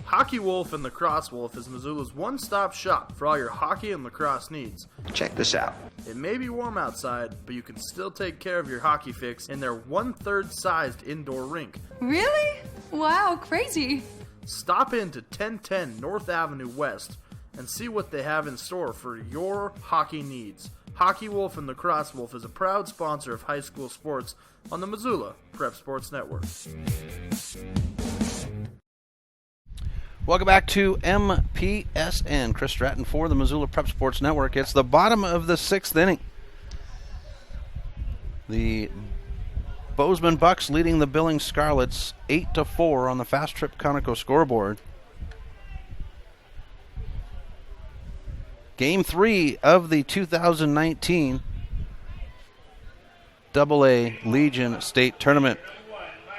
Hockey Wolf and Lacrosse Wolf is Missoula's one-stop shop for all your hockey and lacrosse needs. Check this out. It may be warm outside, but you can still take care of your hockey fix in their one-third sized indoor rink. Really? Wow, crazy. Stop in to 1010 North Avenue West and see what they have in store for your hockey needs. Hockey Wolf and Lacrosse Wolf is a proud sponsor of high school sports on the Missoula Prep Sports Network. Welcome back to MPSN. Chris Stratton for the Missoula Prep Sports Network. It's the bottom of the 6th inning. The Bozeman Bucks leading the Billings Scarlets 8-4 on the Fast Trip Conoco scoreboard. Game 3 of the 2019 AA Legion State Tournament.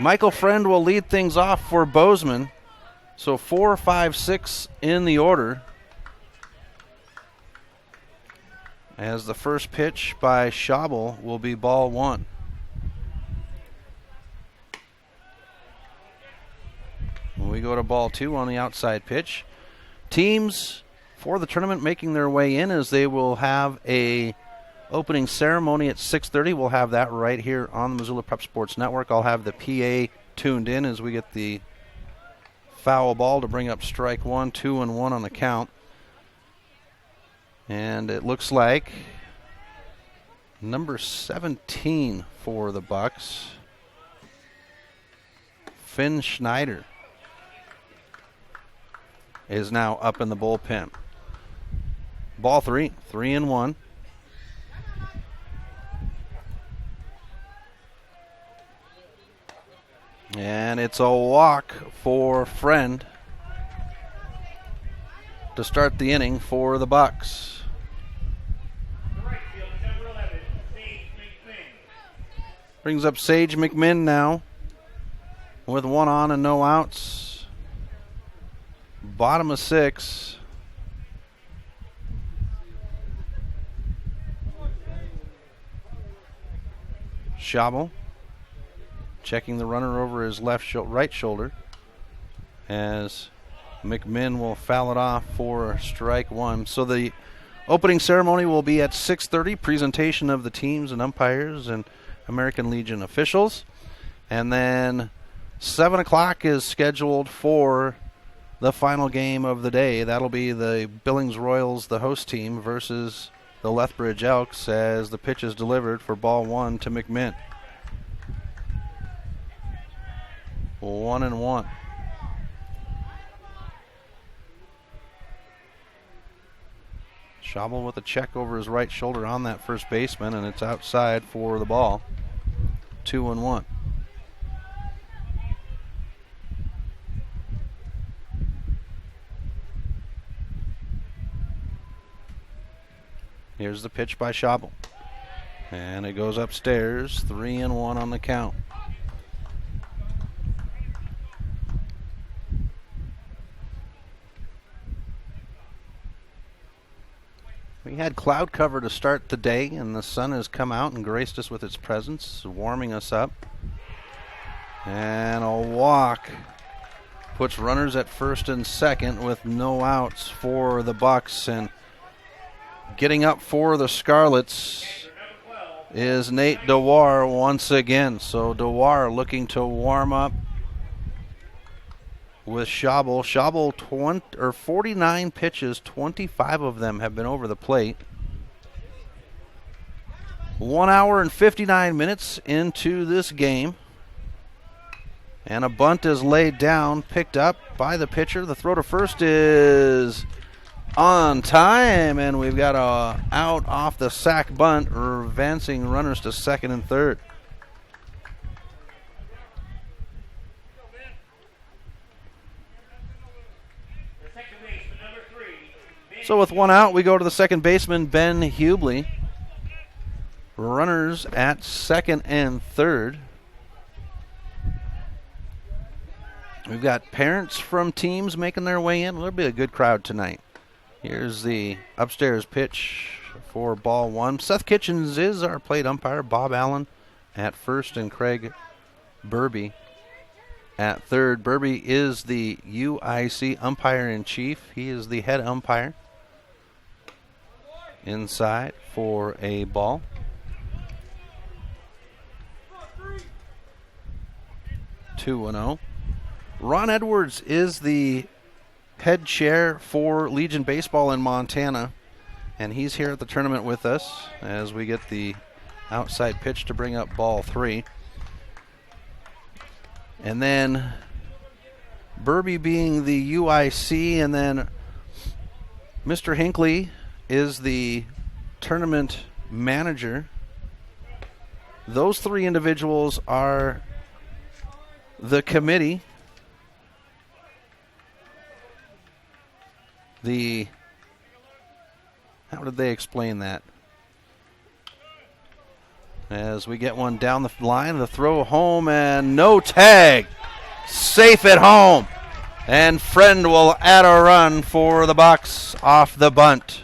Michael Friend will lead things off for Bozeman. So 4, 5, 6 in the order. As the first pitch by Schabel will be ball 1. When we go to ball 2 on the outside pitch. Teams for the tournament making their way in as they will have a opening ceremony at 6:30. We'll have that right here on the Missoula Prep Sports Network. I'll have the PA tuned in as we get the foul ball to bring up strike 1, 2-1 on the count. And it looks like number 17 for the Bucks, Finn Schneider, is now up in the bullpen. Ball 3, 3-1. And it's a walk for Friend to start the inning for the Bucks. Brings up Sage McMinn now with 1 on and no outs. Bottom of 6. Schabel checking the runner over his right shoulder as McMinn will foul it off for strike 1. So the opening ceremony will be at 6:30, presentation of the teams and umpires and American Legion officials. And then 7 o'clock is scheduled for the final game of the day. That'll be the Billings Royals, the host team, versus the Lethbridge Elks as the pitch is delivered for ball 1 to McMinn. 1-1. Schabel with a check over his right shoulder on that first baseman, and it's outside for the ball. 2-1. Here's the pitch by Schabel. And it goes upstairs. 3-1 on the count. We had cloud cover to start the day, and the sun has come out and graced us with its presence, warming us up. And a walk puts runners at first and second with no outs for the Bucks. And getting up for the Scarlets is Nate Dewar once again. So Dewar looking to warm up with Schabel. Schabel 49 pitches, 25 of them have been over the plate. 1 hour and 59 minutes into this game. And a bunt is laid down, picked up by the pitcher. The throw to first is on time, and we've got a out off the sack bunt, advancing runners to second and third. So with one out, we go to the second baseman, Ben Hubley. Runners at second and third. We've got parents from teams making their way in. There'll be a good crowd tonight. Here's the upstairs pitch for ball one. Seth Kitchens is our plate umpire. Bob Allen at first and Craig Burby at third. Burby is the UIC umpire-in-chief. He is the head umpire. Inside for a ball. 2-0. Ron Edwards is the head chair for Legion Baseball in Montana, and he's here at the tournament with us as we get the outside pitch to bring up ball three. And then Burby being the UIC, and then Mr. Hinckley is the tournament manager. Those three individuals are the committee. How did they explain that? As we get one down the line, the throw home and no tag. Safe at home. And Friend will add a run for the Bucks off the bunt.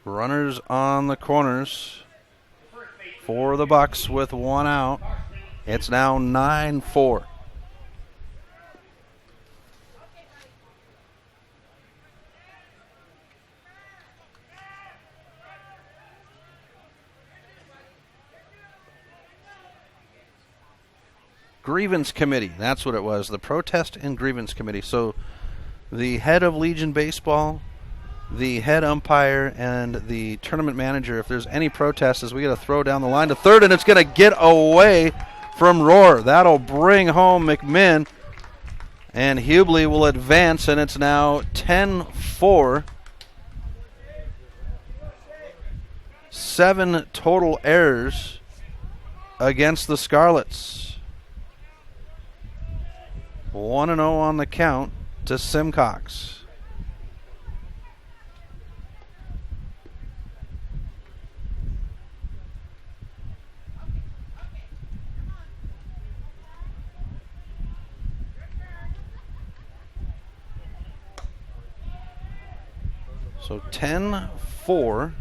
Runners on the corners for the Bucks with one out. It's now 9-4. Grievance committee, that's what it was, the protest and grievance committee. So the head of Legion Baseball, the head umpire, and the tournament manager, if there's any protest, as we get a throw down the line to third, and it's going to get away from Rohr. That'll bring home McMinn, and Hubley will advance, and it's now 10-4. 7 total errors against the Scarlets. 1-0 on the count to Simcox. So 10-4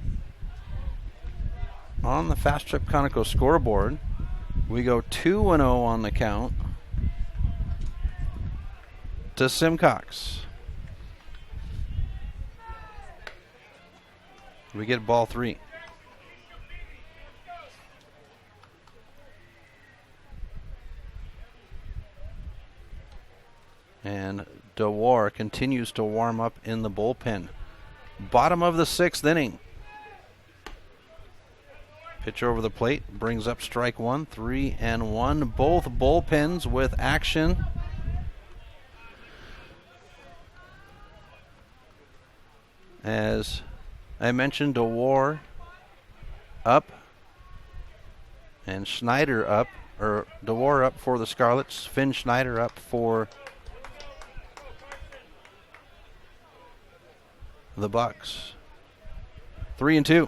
on the Fast Trip Conoco scoreboard. We go 2-0 on the count to Simcox. We get ball three. And DeWar continues to warm up in the bullpen. Bottom of the 6th inning. Pitch over the plate brings up strike one, 3-1. Both bullpens with action. As I mentioned, DeWar up and Schneider up, or DeWar up for the Scarlets, Finn Schneider up for the Bucks. 3-2.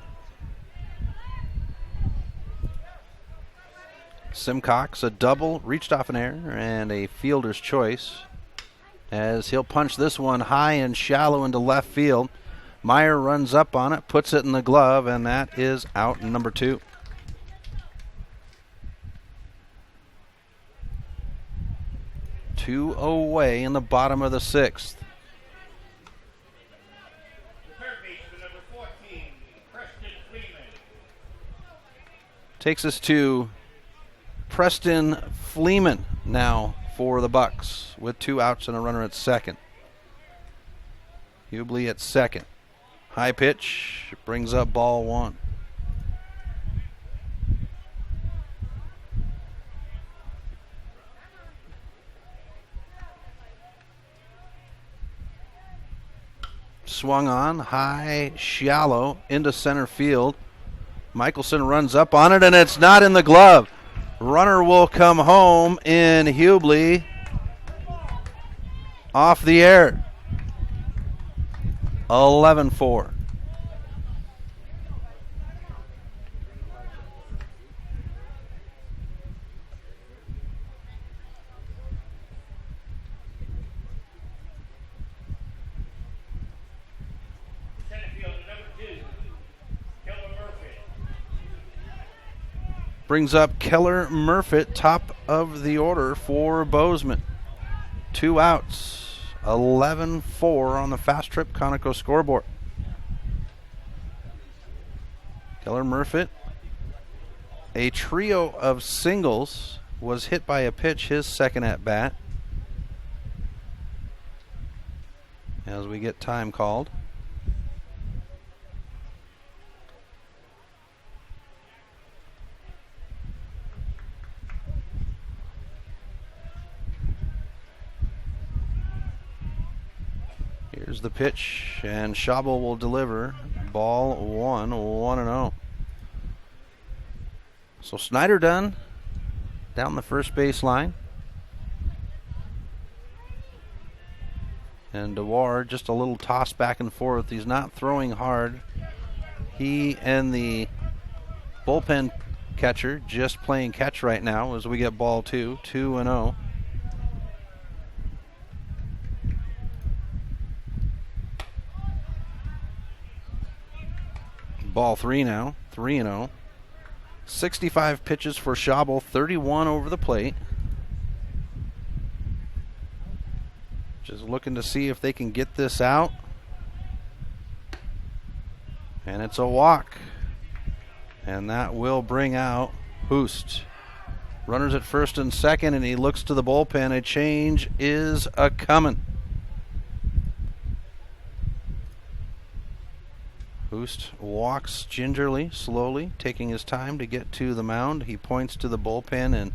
Simcox, a double, reached off an error, and a fielder's choice as he'll punch this one high and shallow into left field. Meyer runs up on it, puts it in the glove, and that is out number 2. Two away in the bottom of the 6th. Takes us to Preston Fleeman now for the Bucks with 2 outs and a runner at second. Hubley at second. High pitch brings up ball one. Swung on, high, shallow, into center field. Michelson runs up on it, and it's not in the glove. Runner will come home in Hubli. Off the air. 11-4. Brings up Keller Murfitt, top of the order for Bozeman. 2 outs. 11-4 on the Fast Trip Conoco scoreboard. Keller Murfitt, a trio of singles, was hit by a pitch his second at bat. As we get time called. Here's the pitch, and Schabel will deliver. Ball 1, 1-0. So Snyder done down the first base line. And DeWar just a little toss back and forth. He's not throwing hard. He and the bullpen catcher just playing catch right now as we get ball 2, 2-0. Ball 3 now, 3-0. 65 pitches for Schabel, 31 over the plate. Just looking to see if they can get this out. And it's a walk. And that will bring out Hoost. Runners at first and second, and he looks to the bullpen. A change is a-coming. Hoost walks gingerly, slowly, taking his time to get to the mound. He points to the bullpen, and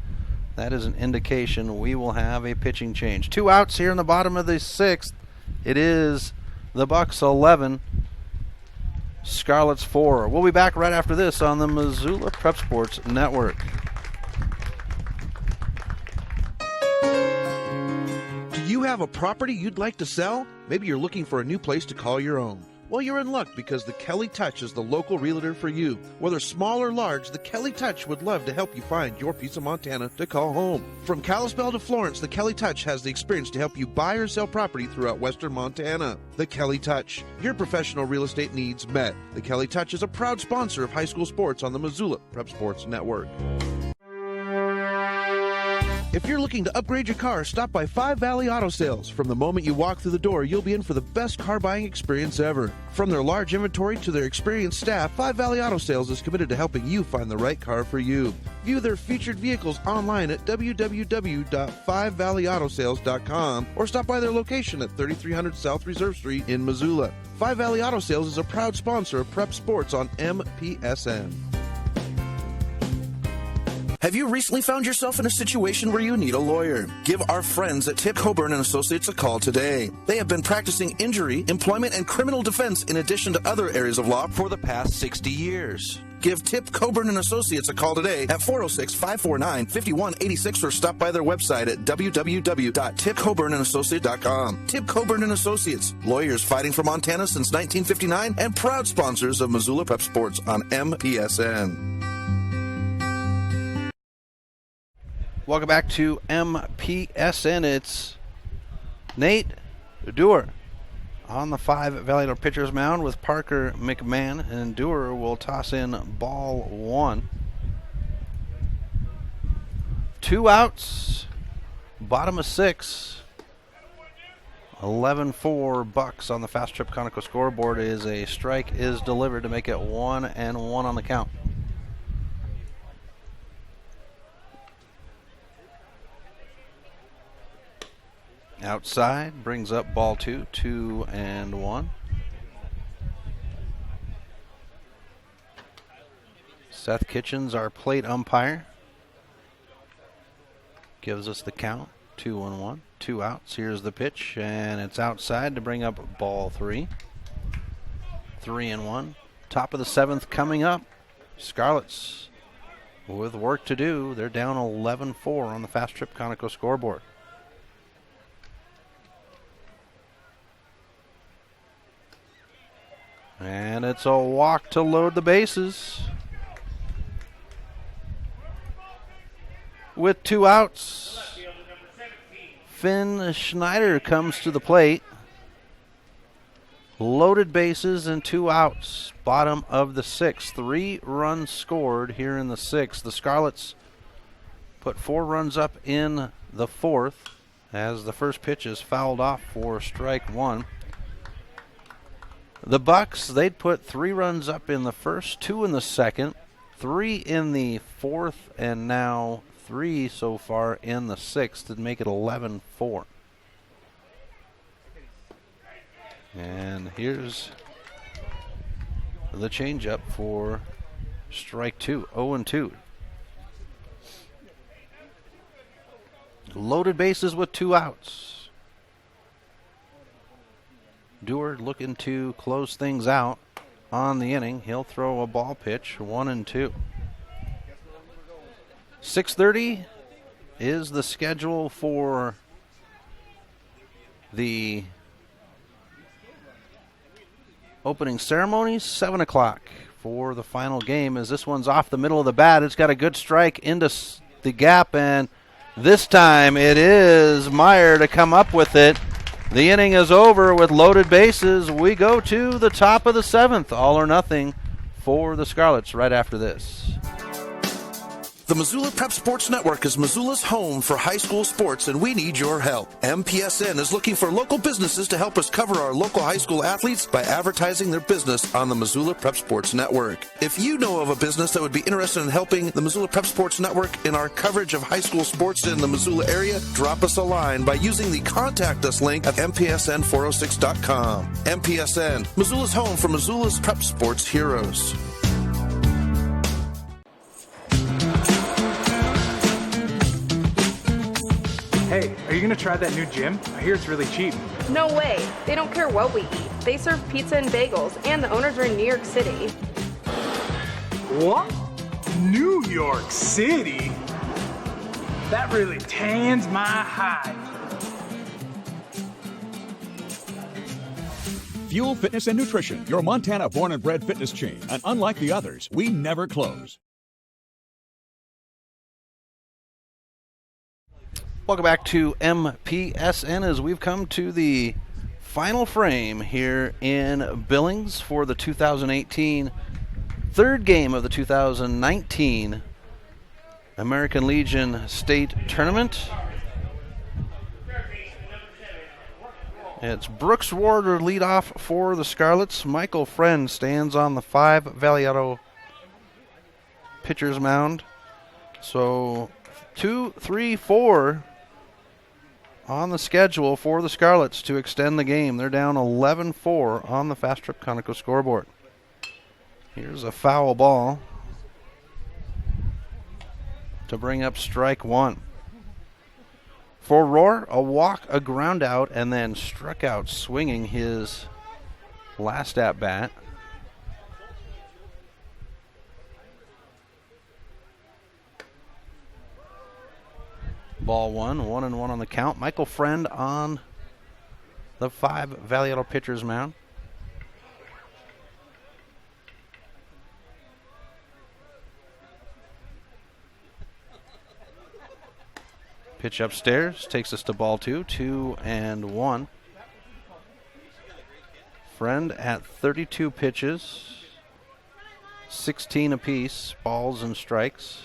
that is an indication we will have a pitching change. 2 outs here in the bottom of the 6th. It is the Bucks 11, Scarlets 4. We'll be back right after this on the Missoula Prep Sports Network. Do you have a property you'd like to sell? Maybe you're looking for a new place to call your own. Well, you're in luck because the Kelly Touch is the local realtor for you. Whether small or large, the Kelly Touch would love to help you find your piece of Montana to call home. From Kalispell to Florence, the Kelly Touch has the experience to help you buy or sell property throughout western Montana. The Kelly Touch, your professional real estate needs met. The Kelly Touch is a proud sponsor of high school sports on the Missoula Prep Sports Network. If you're looking to upgrade your car, stop by Five Valley Auto Sales. From the moment you walk through the door, you'll be in for the best car buying experience ever. From their large inventory to their experienced staff, Five Valley Auto Sales is committed to helping you find the right car for you. View their featured vehicles online at www.5valleyautosales.com or stop by their location at 3300 South Reserve Street in Missoula. Five Valley Auto Sales is a proud sponsor of Prep Sports on MPSN. Have you recently found yourself in a situation where you need a lawyer? Give our friends at Tip Coburn & Associates a call today. They have been practicing injury, employment, and criminal defense in addition to other areas of law for the past 60 years. Give Tip Coburn & Associates a call today at 406-549-5186 or stop by their website at www.tipcoburnandassociates.com. Tip Coburn & Associates, lawyers fighting for Montana since 1959 and proud sponsors of Missoula Prep Sports on MPSN. Welcome back to MPSN. It's Nate Dewar on the Five Valley pitcher's mound with Parker McMahon, and Dewar will toss in ball 1. 2 outs, bottom of 6. 11-4 Bucks on the Fast Trip Conoco scoreboard. Is a strike is delivered to make it 1-1 on the count. Outside, brings up ball 2, 2-1. Seth Kitchens, our plate umpire, gives us the count, 2-1. 2 outs. Here's the pitch, and it's outside to bring up ball 3. 3-1. Top of the 7th coming up. Scarlets with work to do. They're down 11-4 on the Fast Trip Conoco scoreboard. And it's a walk to load the bases. With 2 outs, Finn Schneider comes to the plate. Loaded bases and 2 outs. Bottom of the 6th. 3 runs scored here in the 6th. The Scarlets put 4 runs up in the 4th as the first pitch is fouled off for strike 1. The Bucks, they'd put 3 runs up in the first, 2 in the second, 3 in the 4th, and now 3 so far in the 6th to make it 11-4. And here's the changeup for strike 2, 0-2. Loaded bases with 2 outs. Dewar looking to close things out on the inning. He'll throw a ball pitch, 1-2. 6:30 is the schedule for the opening ceremonies. 7 o'clock for the final game as this one's off the middle of the bat. It's got a good strike into the gap, and this time it is Meyer to come up with it. The inning is over with loaded bases. We go to the top of the 7th. All or nothing for the Scarlets right after this. The Missoula Prep Sports Network is Missoula's home for high school sports, and we need your help. MPSN is looking for local businesses to help us cover our local high school athletes by advertising their business on the Missoula Prep Sports Network. If you know of a business that would be interested in helping the Missoula Prep Sports Network in our coverage of high school sports in the Missoula area, drop us a line by using the Contact Us link at MPSN406.com. MPSN, Missoula's home for Missoula's prep sports heroes. Hey, are you going to try that new gym? I hear it's really cheap. No way. They don't care what we eat. They serve pizza and bagels, and the owners are in New York City. What? New York City? That really tans my hide. Fuel Fitness and Nutrition, your Montana born and bred fitness chain. And unlike the others, we never close. Welcome back to MPSN as we've come to the final frame here in Billings for the 2018 third game of the 2019 American Legion State Tournament. It's Brooks Warder lead off for the Scarlets. Michael Friend stands on the 5 Valiato pitcher's mound. So 2, 3, 4 on the schedule for the Scarlets to extend the game. They're down 11-4 on the Fast Trip Conoco scoreboard. Here's a foul ball to bring up strike 1. For Rohr, a walk, a ground out, and then struck out swinging his last at bat. Ball 1, 1-1 on the count. Michael Friend on the 5 Valiato pitcher's mound. Pitch upstairs takes us to ball 2, 2-1. Friend at 32 pitches, 16 apiece, balls and strikes.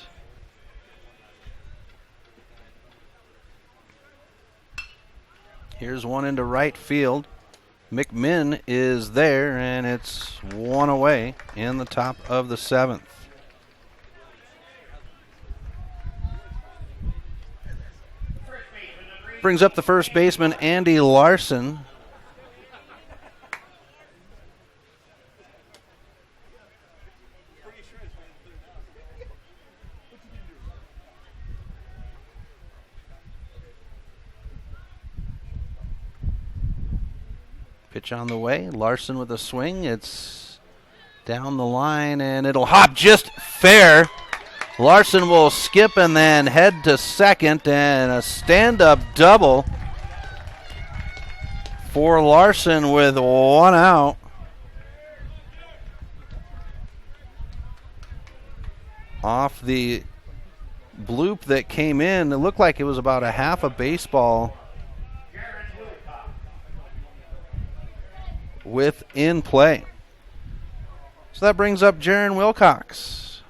Here's one into right field. McMinn is there, and it's one away in the top of the 7th. Brings up the first baseman, Andy Larson. Pitch on the way. Larson with a swing. It's down the line, and it'll hop just fair. Larson will skip and then head to second, and a stand-up double for Larson with one out. Off the bloop that came in, it looked like it was about a half a baseball within play. So that brings up Jaron Wilcox.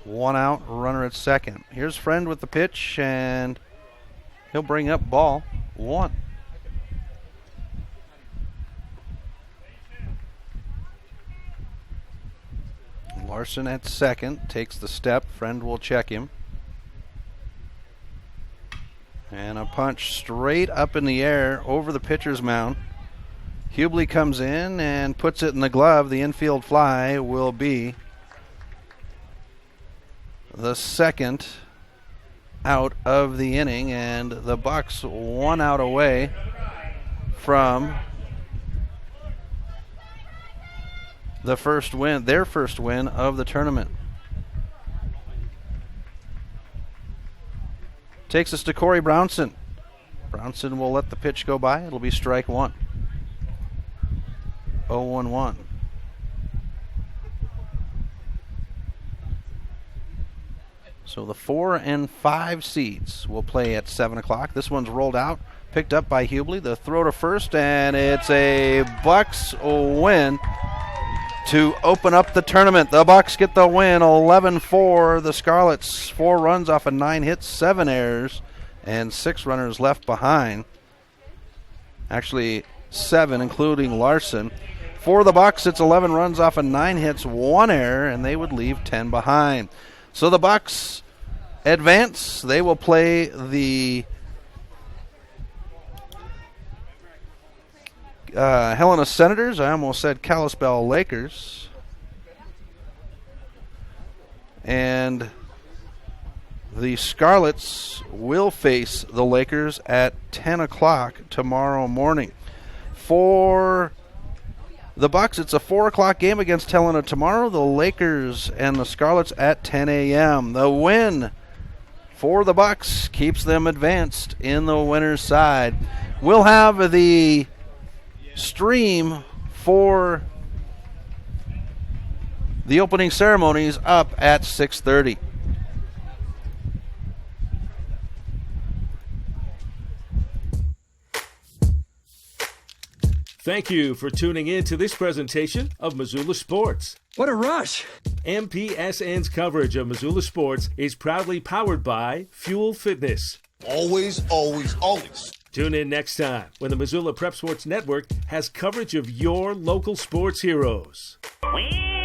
One out, runner at second. Here's Friend with the pitch, and he'll bring up ball one. Larson at second, takes the step. Friend will check him. And a punch straight up in the air over the pitcher's mound. Hubley comes in and puts it in the glove. The infield fly will be the second out of the inning, and the Bucks 1 out away from the first win, their first win of the tournament. Takes us to Corey Brownson. Brownson will let the pitch go by. It'll be strike one. 0-1-1. So the 4 and 5 seeds will play at 7 o'clock. This one's rolled out, picked up by Hubley. The throw to first, and it's a Bucks win to open up the tournament. The Bucks get the win, 11-4. The Scarlets, 4 runs off of 9 hits, 7 errors, and 6 runners left behind. Actually, 7, including Larson. For the Bucks, it's 11 runs off of 9 hits, 1 error, and they would leave 10 behind. So the Bucks advance. They will play the Helena Senators. I almost said Kalispell Lakers. And the Scarlets will face the Lakers at 10 o'clock tomorrow morning. For the Bucks, it's a 4 o'clock game against Helena tomorrow. The Lakers and the Scarlets at 10 a.m. The win for the Bucks keeps them advanced in the winner's side. We'll have the stream for the opening ceremonies up at 6:30. Thank you for tuning in to this presentation of Missoula Sports. What a rush! MPSN's coverage of Missoula Sports is proudly powered by Fuel Fitness. Always, always, always. Tune in next time when the Missoula Prep Sports Network has coverage of your local sports heroes. Wee!